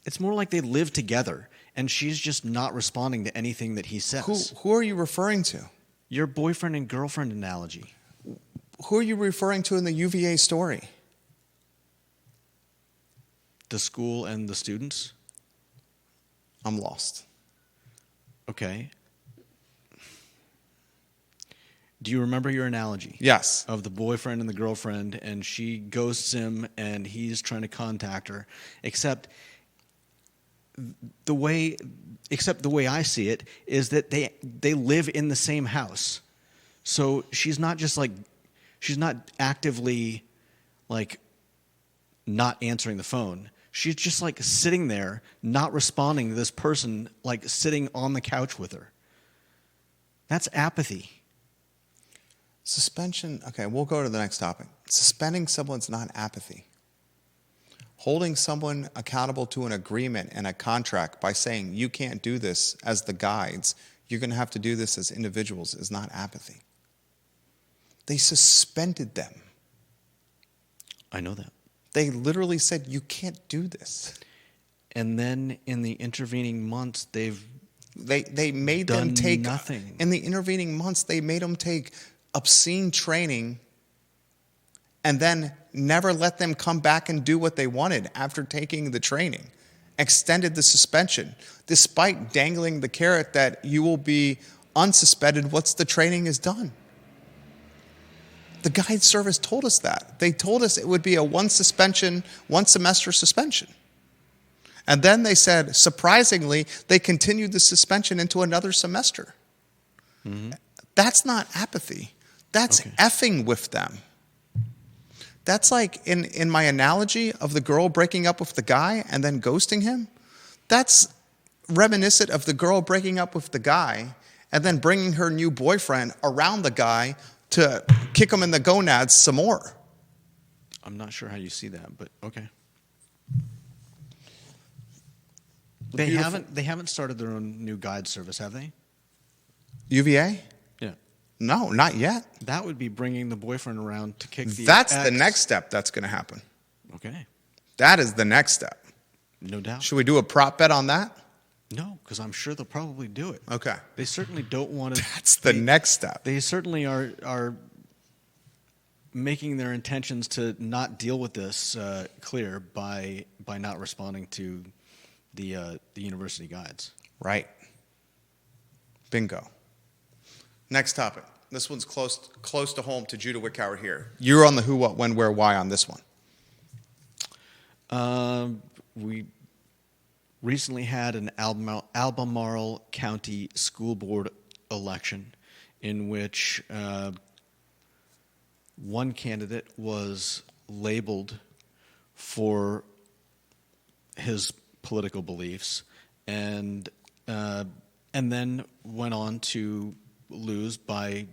It's more like they live together, and she's just not responding to anything that he says. Who are you referring to? Your boyfriend and girlfriend analogy. Who are you referring to in the UVA story? The school and the students? I'm lost. Okay. Do you remember your analogy? Yes. Of the boyfriend and the girlfriend, and she ghosts him, and he's trying to contact her. Except the way I see it is that they live in the same house. So she's not actively not answering the phone. She's just sitting there, not responding to this person, sitting on the couch with her. That's apathy. Suspension, okay, we'll go to the next topic. Suspending someone's not apathy. Holding someone accountable to an agreement and a contract by saying you can't do this as the guides, you're going to have to do this as individuals, is not apathy. They suspended them. I know that. They literally said you can't do this. And then in the intervening months, they made done them take nothing. In the intervening months, they made them take obscene training and then never let them come back and do what they wanted after taking the training. Extended the suspension, despite dangling the carrot that you will be unsuspended once the training is done. The guide service told us that. They told us it would be a one semester suspension. And then they said, surprisingly, they continued the suspension into another semester. Mm-hmm. That's not apathy. That's effing with them. That's like in my analogy of the girl breaking up with the guy and then ghosting him. That's reminiscent of the girl breaking up with the guy and then bringing her new boyfriend around the guy to kick him in the gonads some more. I'm not sure how you see that, but okay. They haven't started their own new guide service, have they? UVA? Yeah. No, not yet. That would be bringing the boyfriend around to kick the That's ex. the next step that's going to happen. Okay. That is the next step. No doubt. Should we do a prop bet on that? No, because I'm sure they'll probably do it. Okay. They certainly don't want to. That's the next step. They certainly are making their intentions to not deal with this clear by not responding to the university guides. Right. Bingo. Next topic. This one's close to home to Judah Wickhauer here. You're on the who, what, when, where, why on this one. We recently had an Albemarle County School Board election in which one candidate was labeled for his political beliefs and then went on to lose by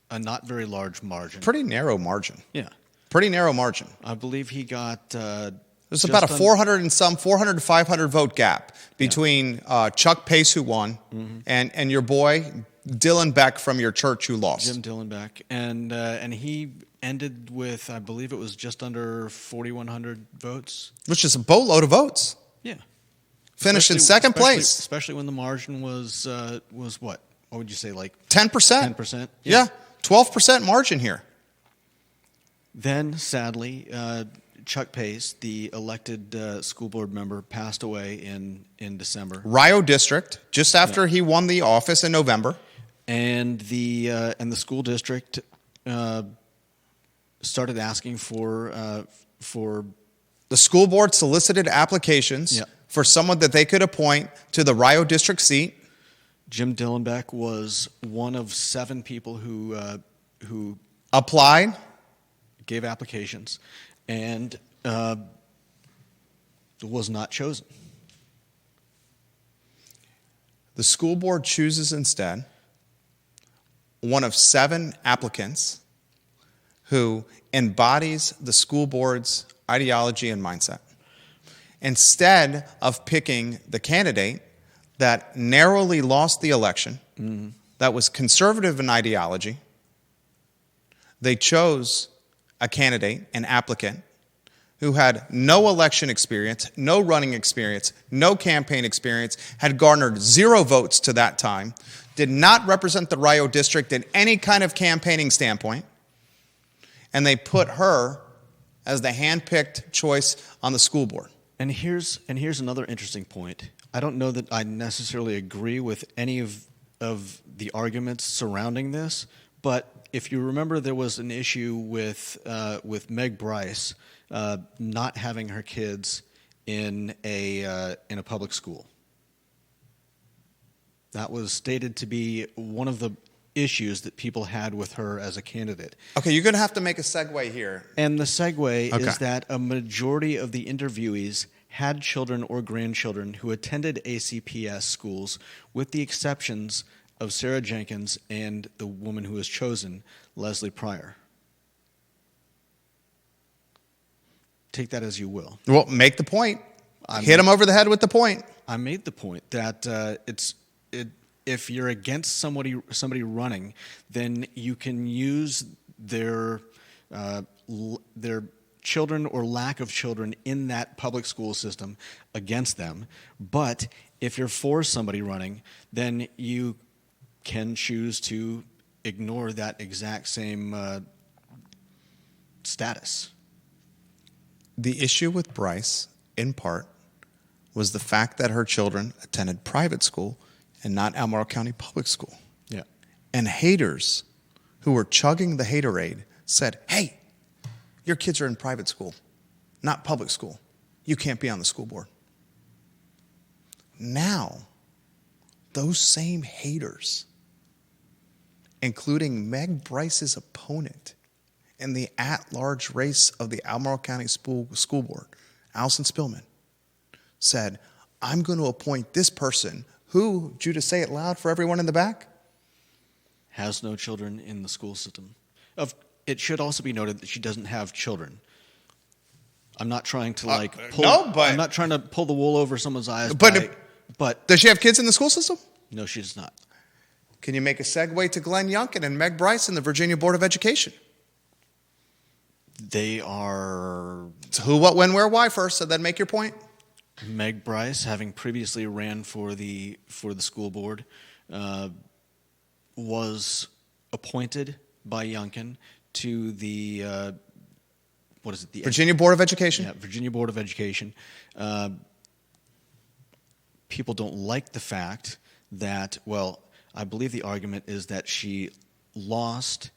a not very large margin. Pretty narrow margin. Yeah. Pretty narrow margin. I believe he got... There's about a 400 to 500 vote gap between Chuck Pace, who won, and your boy, Dillenbeck from your church, who lost. Jim Dillenbeck. And he ended with, I believe it was just under 4,100 votes. Which is a boatload of votes. Yeah. Finished in second place. Especially when the margin was what? What would you say, like 10%? 10%? Yeah, 12% margin here. Then, sadly, Chuck Pace, the elected school board member, passed away in December. Rio District, just after he won the office in November. And the school district started asking for The school board solicited applications for someone that they could appoint to the Rio District seat. Jim Dillenbeck was one of 7 people who applied, gave applications, and was not chosen. The school board chooses instead one of 7 applicants who embodies the school board's ideology and mindset. Instead of picking the candidate that narrowly lost the election, that was conservative in ideology, they chose a candidate, an applicant, who had no election experience, no running experience, no campaign experience, had garnered 0 votes to that time, did not represent the Rio District in any kind of campaigning standpoint, and they put her as the hand-picked choice on the school board. And here's another interesting point. I don't know that I necessarily agree with any of the arguments surrounding this, but if you remember, there was an issue with Meg Bryce not having her kids in a public school. That was stated to be one of the issues that people had with her as a candidate. Okay, you're going to have to make a segue here. And the segue is that a majority of the interviewees had children or grandchildren who attended ACPS schools, with the exceptions of Sarah Jenkins and the woman who was chosen, Leslie Pryor. Take that as you will. Well, make the point. Hit him over the head with the point. I made the point that if you're against somebody running, then you can use their children or lack of children in that public school system against them. But if you're for somebody running, then you can choose to ignore that exact same status. The issue with Bryce, in part, was the fact that her children attended private school and not Albemarle County Public School. Yeah. And haters who were chugging the haterade said, hey, your kids are in private school, not public school. You can't be on the school board. Now, those same haters, including Meg Bryce's opponent in the at-large race of the Albemarle County School Board, Allison Spillman, said, I'm going to appoint this person who, Judah, say it loud for everyone in the back, has no children in the school system. It should also be noted that she doesn't have children. I'm not trying to I'm not trying to pull the wool over someone's eyes. But does she have kids in the school system? No, she does not. Can you make a segue to Glenn Youngkin and Meg Bryce and the Virginia Board of Education? They are... So who, what, when, where, why first, so then make your point. Meg Bryce, having previously ran for the school board, was appointed by Youngkin to the Virginia Board of Education. Yeah, Virginia Board of Education. People don't like the fact that, well, I believe the argument is that she lost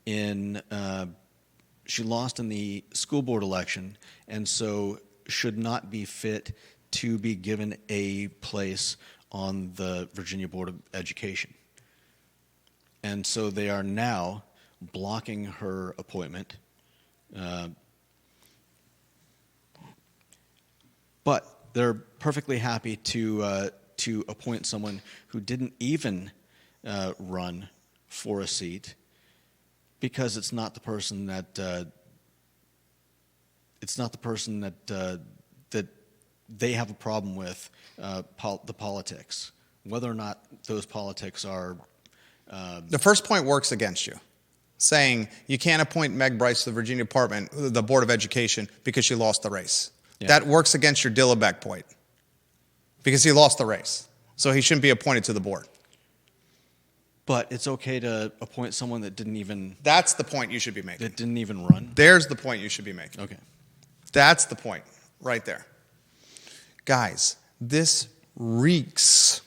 in the school board election, and so should not be fit to be given a place on the Virginia Board of Education. And so they are now blocking her appointment. But they're perfectly happy to appoint someone who didn't even run for a seat, because it's not the person that that they have a problem with the politics, whether or not those politics are. The first point works against you, saying you can't appoint Meg Bryce to the Virginia the Board of Education because she lost the race. Yeah. That works against your Dillenbeck point. because he lost the race. So he shouldn't be appointed to the board. But it's okay to appoint someone that didn't even That's the point you should be making. run. There's the point you should be making. Okay. That's the point right there. Guys, this reeks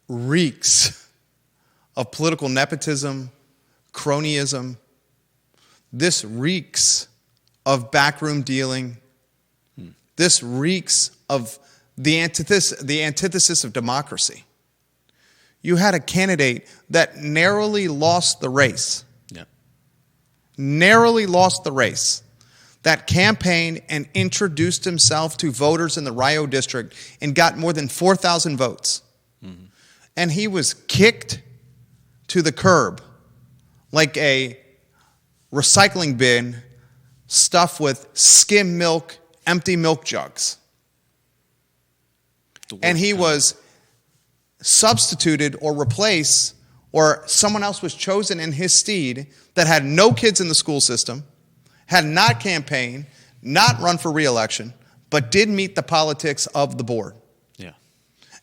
of political nepotism, cronyism. This reeks of backroom dealing. This reeks of the antithesis of democracy. You had a candidate that narrowly lost the race. Yeah. Narrowly lost the race. That campaigned and introduced himself to voters in the Rio district and got more than 4,000 votes. Mm-hmm. And he was kicked to the curb like a recycling bin stuffed with skim milk, empty milk jugs. And he was substituted or replaced, or someone else was chosen in his stead that had no kids in the school system, had not campaigned, not run for re-election, but did meet the politics of the board. Yeah.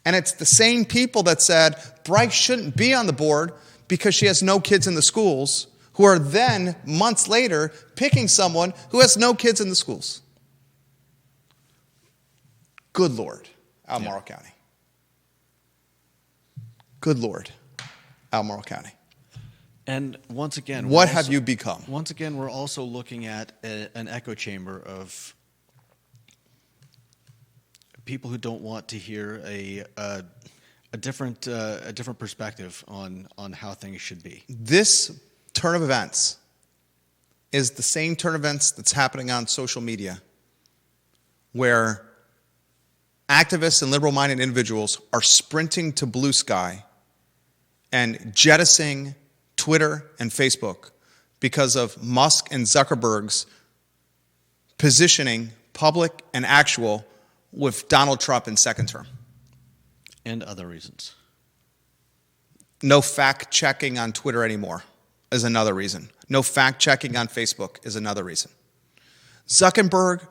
And it's the same people that said Bryce shouldn't be on the board because she has no kids in the schools, who are then, months later, picking someone who has no kids in the schools. Good Lord, Albemarle County. Good Lord, Albemarle County. And once again, what have you become? Once again, we're also looking at an echo chamber of people who don't want to hear a different perspective on how things should be. This turn of events is the same turn of events that's happening on social media, where activists and liberal-minded individuals are sprinting to blue sky and jettisoning Twitter and Facebook because of Musk and Zuckerberg's positioning, public and actual, with Donald Trump in second term. And other reasons. No fact-checking on Twitter anymore is another reason. No fact-checking on Facebook is another reason. Zuckerberg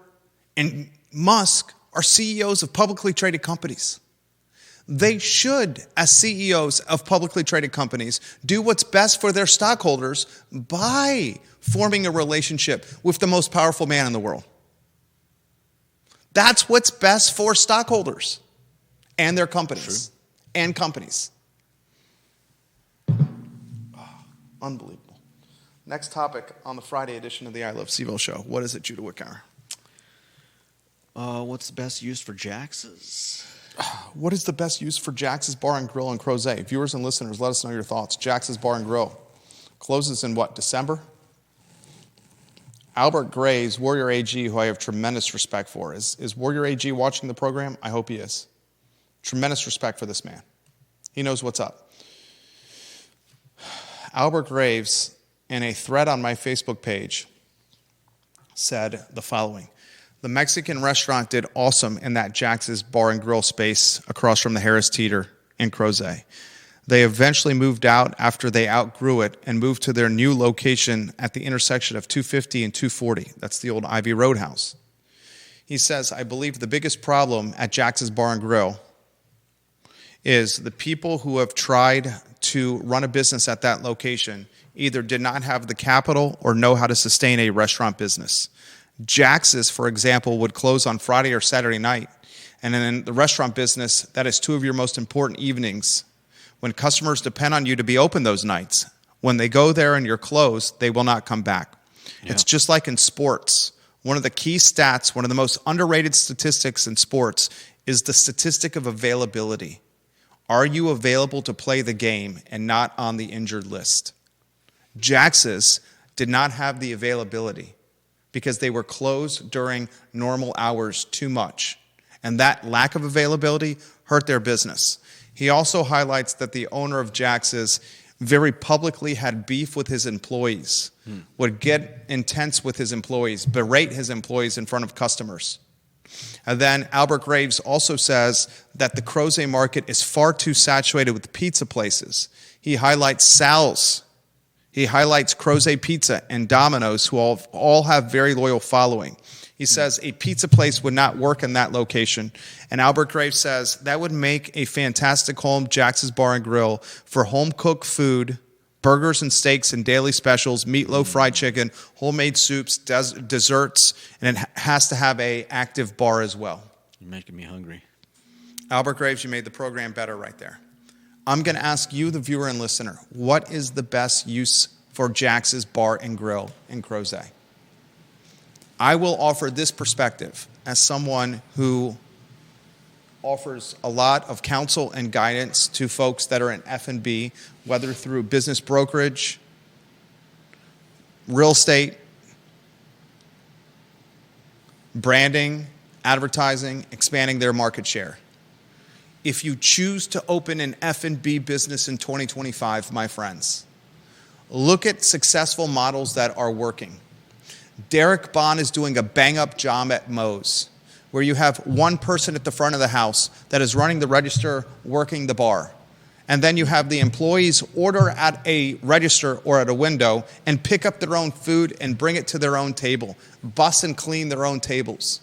and Musk are CEOs of publicly traded companies. They should, as CEOs of publicly traded companies, do what's best for their stockholders by forming a relationship with the most powerful man in the world. That's what's best for stockholders and their companies. True. And companies. Oh, unbelievable. Next topic on the Friday edition of the I Love CVille Show. What is it, Judah Wickhauer? What's the best use for Jax's? What is the best use for Jax's Bar and Grill in Crozet? Viewers and listeners, let us know your thoughts. Jax's Bar and Grill closes in what, December? Albert Gray's Warrior AG, who I have tremendous respect for. Is Warrior AG watching the program? I hope he is. Tremendous respect for this man. He knows what's up. Albert Graves, in a thread on my Facebook page, said the following. The Mexican restaurant did awesome in that Jax's Bar and Grill space across from the Harris Teeter in Crozet. They eventually moved out after they outgrew it and moved to their new location at the intersection of 250 and 240. That's the old Ivy Roadhouse. He says, I believe the biggest problem at Jax's Bar and Grill is the people who have tried to run a business at that location either did not have the capital or know how to sustain a restaurant business. Jax's, for example, would close on Friday or Saturday night. And in the restaurant business, that is two of your most important evenings. When customers depend on you to be open those nights, when they go there and you're closed, they will not come back. Yeah. It's just like in sports. One of the key stats, one of the most underrated statistics in sports is the statistic of availability. Are you available to play the game and not on the injured list? Jax's did not have the availability because they were closed during normal hours too much. And that lack of availability hurt their business. He also highlights that the owner of Jax's very publicly had beef with his employees, would get intense with his employees, berate his employees in front of customers. And then Albert Graves also says that the Crozet market is far too saturated with pizza places. He highlights Sal's. He highlights Crozet Pizza and Domino's, who all have very loyal following. He says a pizza place would not work in that location. And Albert Graves says that would make a fantastic home, Jax's Bar and Grill, for home-cooked food, burgers and steaks and daily specials, meatloaf, fried chicken, homemade soups, desserts, and it has to have a active bar as well. You're making me hungry. Albert Graves, you made the program better right there. I'm going to ask you, the viewer and listener, what is the best use for Jax's Bar and Grill in Crozet? I will offer this perspective as someone who offers a lot of counsel and guidance to folks that are in F&B, whether through business brokerage, real estate, branding, advertising, expanding their market share. If you choose to open an F&B business in 2025, my friends, look at successful models that are working. Derek Bond is doing a bang-up job at Moe's, where you have one person at the front of the house that is running the register, working the bar. And then you have the employees order at a register or at a window and pick up their own food and bring it to their own table, bus and clean their own tables.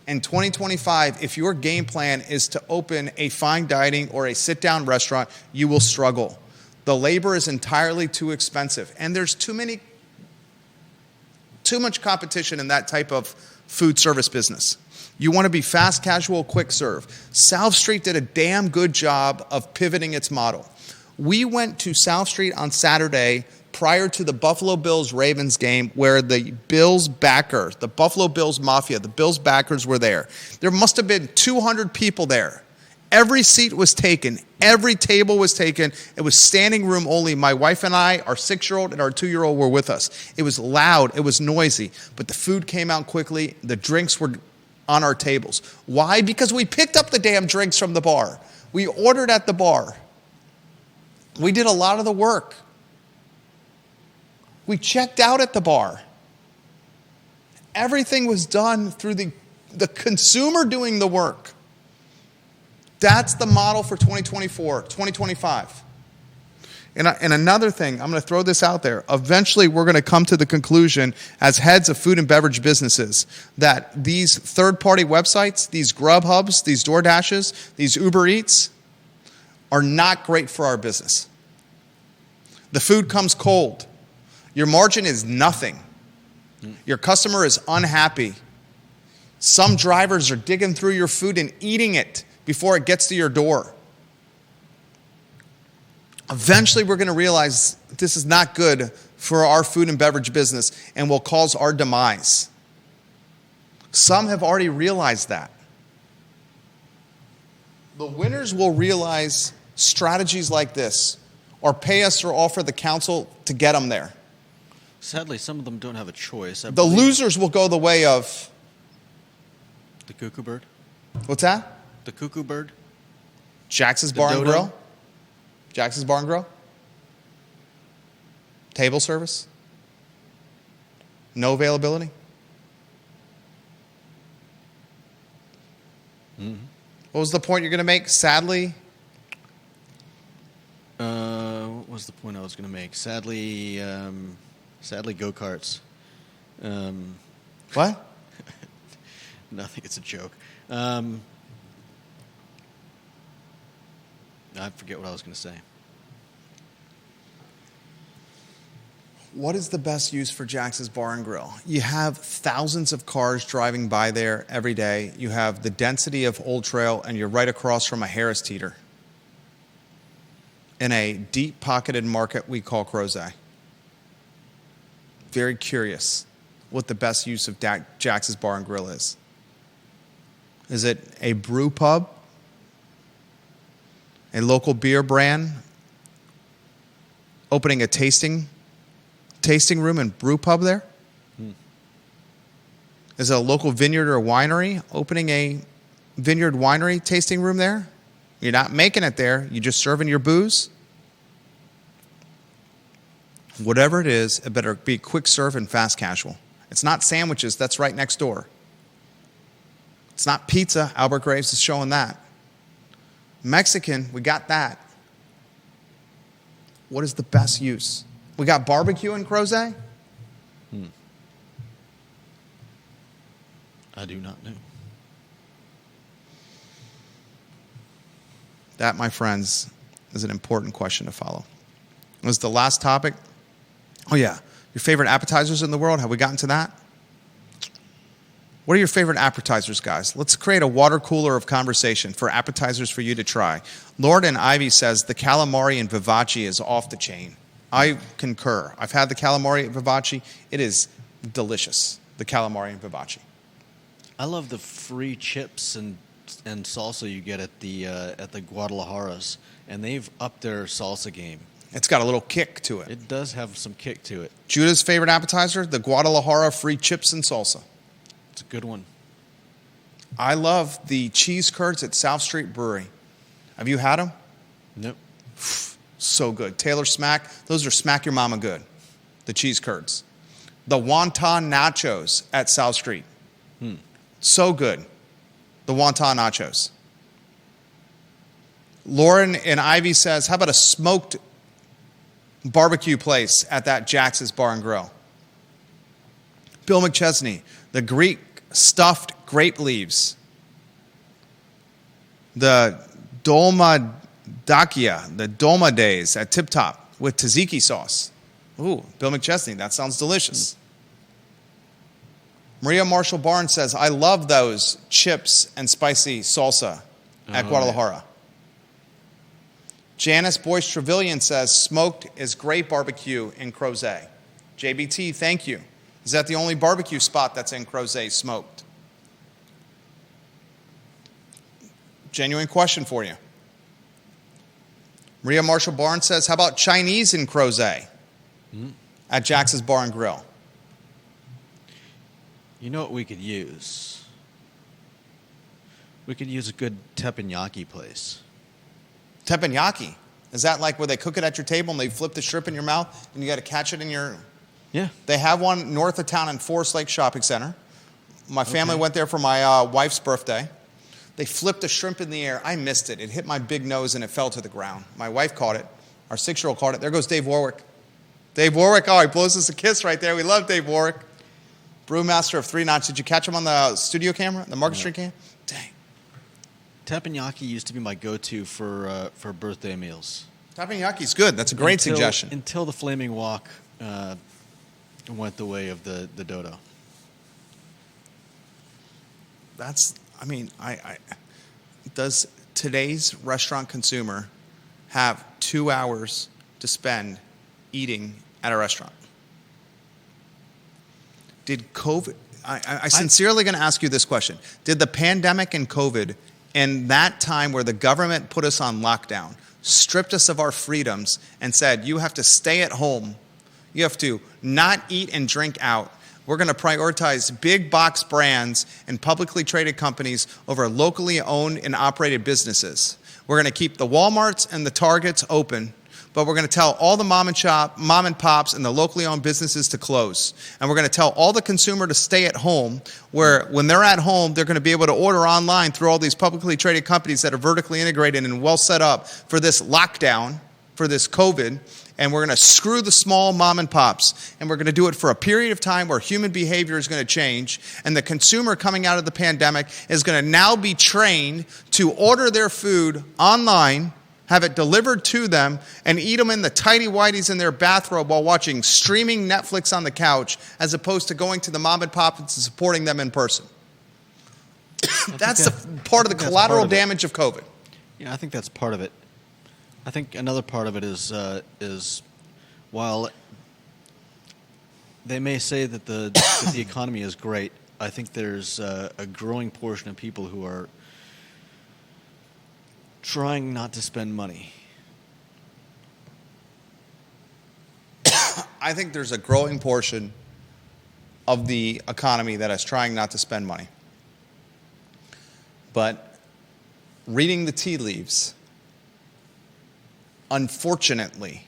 In 2025, if your game plan is to open a fine dining or a sit-down restaurant, you will struggle. The labor is entirely too expensive, and there's too much competition in that type of food service business. You want to be fast, casual, quick serve. South Street did a damn good job of pivoting its model. We went to South Street on Saturday prior to the Buffalo Bills-Ravens game, where the Bills backers, the Buffalo Bills Mafia, the Bills backers were there. There must have been 200 people there. Every seat was taken. Every table was taken. It was standing room only. My wife and I, our 6-year-old and our 2-year-old were with us. It was loud. It was noisy. But the food came out quickly. The drinks were on our tables. Why? Because we picked up the damn drinks from the bar. We ordered at the bar. We did a lot of the work. We checked out at the bar. Everything was done through the consumer doing the work. That's the model for 2024, 2025. And another thing, I'm going to throw this out there. Eventually, we're going to come to the conclusion as heads of food and beverage businesses that these third-party websites, these Grubhubs, these DoorDashes, these Uber Eats are not great for our business. The food comes cold. Your margin is nothing. Your customer is unhappy. Some drivers are digging through your food and eating it before it gets to your door. Eventually, we're going to realize this is not good for our food and beverage business and will cause our demise. Some have already realized that. The winners will realize strategies like this or pay us or offer the counsel to get them there. Sadly, some of them don't have a choice. The losers will go the way of... The cuckoo bird? What's that? The cuckoo bird? Jax's Bar and Grill? Jax's Bar and Grill? Table service? No availability? Mm-hmm. What was the point you're going to make? Sadly? What was the point I was going to make? Sadly, go-karts. What? Nothing. It's a joke. I forget what I was going to say. What is the best use for Jax's Bar and Grill? You have thousands of cars driving by there every day. You have the density of Old Trail, and you're right across from a Harris Teeter in a deep-pocketed market we call Crozet. Very curious what the best use of Jax's Bar and Grill is. Is it a brew pub? A local beer brand opening a tasting room and brew pub there? Is it a local vineyard or winery opening a vineyard winery tasting room there? You're not making it there. You're just serving your booze. Whatever it is, it better be quick serve and fast casual. It's not sandwiches. That's right next door. It's not pizza. Albert Graves is showing that. Mexican, we got that. What is the best use? We got barbecue in Crozet? I do not know. That, my friends, is an important question to follow. Was the last topic? Oh, yeah. Your favorite appetizers in the world? Have we gotten to that? What are your favorite appetizers, guys? Let's create a water cooler of conversation for appetizers for you to try. Lord and Ivy says the calamari and vivace is off the chain. I concur. I've had the calamari and vivace. It is delicious, the calamari and vivace. I love the free chips and salsa you get at the Guadalajara's, and they've upped their salsa game. It's got a little kick to it. It does have some kick to it. Judah's favorite appetizer, the Guadalajara free chips and salsa. It's a good one. I love the cheese curds at South Street Brewery. Have you had them? Nope. So good. Taylor Smack, those are smack your mama good, the cheese curds. The wonton nachos at South Street. So good. The wonton nachos. Lauren and Ivy says, how about a smoked barbecue place at that Jax's Bar and Grill? Bill McChesney, the Greek stuffed grape leaves. The dolma dakia, the dolma days at Tip Top with tzatziki sauce. Ooh, Bill McChesney, that sounds delicious. Maria Marshall Barnes says, I love those chips and spicy salsa at Guadalajara. Yeah. Janice Boyce Trevelyan says, smoked is great barbecue in Crozet. JBT, thank you. Is that the only barbecue spot that's in Crozet smoked? Genuine question for you. Maria Marshall Barnes says, how about Chinese in Crozet at Jax's Bar and Grill? You know what we could use? We could use a good teppanyaki place. Teppanyaki? Is that like where they cook it at your table and they flip the shrimp in your mouth and you got to catch it in your... Yeah. They have one north of town in Forest Lake Shopping Center. My family went there for my wife's birthday. They flipped a shrimp in the air. I missed it. It hit my big nose and it fell to the ground. My wife caught it. Our 6-year-old caught it. There goes Dave Warwick. Dave Warwick, oh, he blows us a kiss right there. We love Dave Warwick. Brewmaster of 3 Notch. Did you catch him on the studio camera, the Market Street cam? Dang. Teppanyaki used to be my go-to for birthday meals. Teppanyaki's good. That's a great suggestion. Until the Flaming Wok went the way of the dodo. That's, I mean, does today's restaurant consumer have 2 hours to spend eating at a restaurant? Did COVID, I sincerely going to ask you this question. Did the pandemic and COVID and that time where the government put us on lockdown, stripped us of our freedoms and said, you have to stay at home, you have to not eat and drink out, we're going to prioritize big box brands and publicly traded companies over locally owned and operated businesses. We're going to keep the Walmarts and the Targets open, but we're going to tell all the mom and pops and the locally owned businesses to close. And we're going to tell all the consumer to stay at home, where when they're at home, they're going to be able to order online through all these publicly traded companies that are vertically integrated and well set up for this lockdown, for this COVID. And we're going to screw the small mom and pops. And we're going to do it for a period of time where human behavior is going to change. And the consumer coming out of the pandemic is going to now be trained to order their food online, have it delivered to them, and eat them in the tighty-whities in their bathrobe while watching streaming Netflix on the couch, as opposed to going to the mom and pop and supporting them in person. That's part of the collateral damage of COVID. Yeah, I think that's part of it. I think another part of it is while they may say that the economy is great, I think there's a growing portion of people who are trying not to spend money. I think there's a growing portion of the economy that is trying not to spend money. But reading the tea leaves, unfortunately,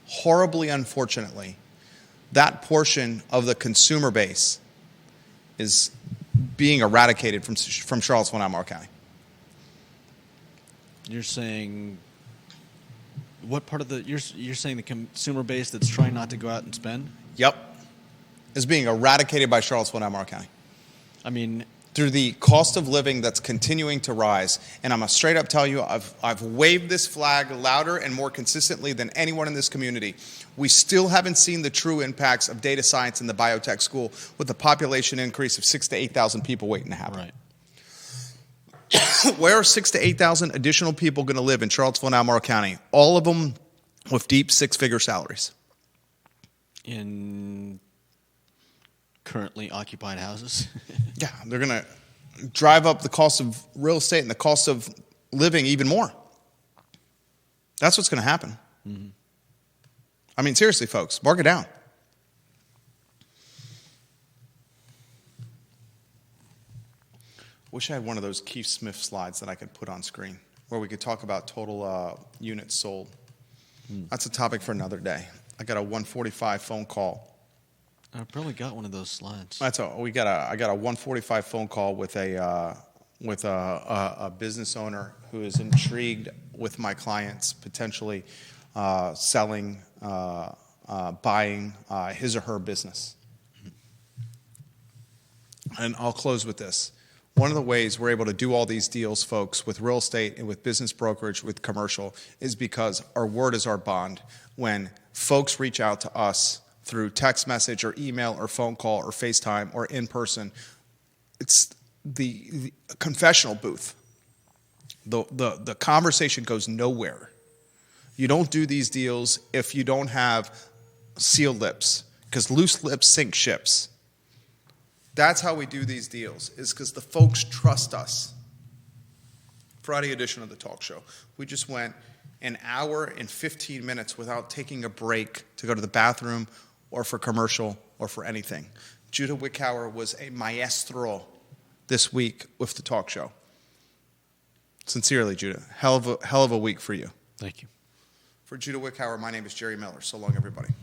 horribly unfortunately, that portion of the consumer base is being eradicated from Charlottesville and Albemarle County. You're saying what part of you're saying the consumer base that's trying not to go out and spend? Yep. Is being eradicated by Charlottesville and Albemarle County. I mean, through the cost of living that's continuing to rise. And I'm going to straight up tell you, I've waved this flag louder and more consistently than anyone in this community. We still haven't seen the true impacts of data science in the biotech school with the population increase of 6,000 to 8,000 people waiting to happen. right. Where are 6,000 to 8,000 additional people going to live in Charlottesville and Albemarle County? All of them with deep six-figure salaries. In currently occupied houses. Yeah, they're going to drive up the cost of real estate and the cost of living even more. That's what's going to happen. Mm-hmm. I mean, seriously, folks, mark it down. Wish I had one of those Keith Smith slides that I could put on screen where we could talk about total units sold. That's a topic for another day. I got a 1:45 phone call. I probably got one of those slides. I got a 1:45 phone call with a business owner who is intrigued with my clients potentially selling, buying his or her business. And I'll close with this. One of the ways we're able to do all these deals, folks, with real estate and with business brokerage, with commercial, is because our word is our bond. When folks reach out to us through text message or email or phone call or FaceTime or in person, it's the confessional booth. The conversation goes nowhere. You don't do these deals if you don't have sealed lips, because loose lips sink ships. That's how we do these deals, is because the folks trust us. Friday edition of the talk show. We just went an hour and 15 minutes without taking a break to go to the bathroom or for commercial or for anything. Judah Wickhauer was a maestro this week with the talk show. Sincerely, Judah. Hell of a week for you. Thank you. For Judah Wickhauer, my name is Jerry Miller. So long, everybody.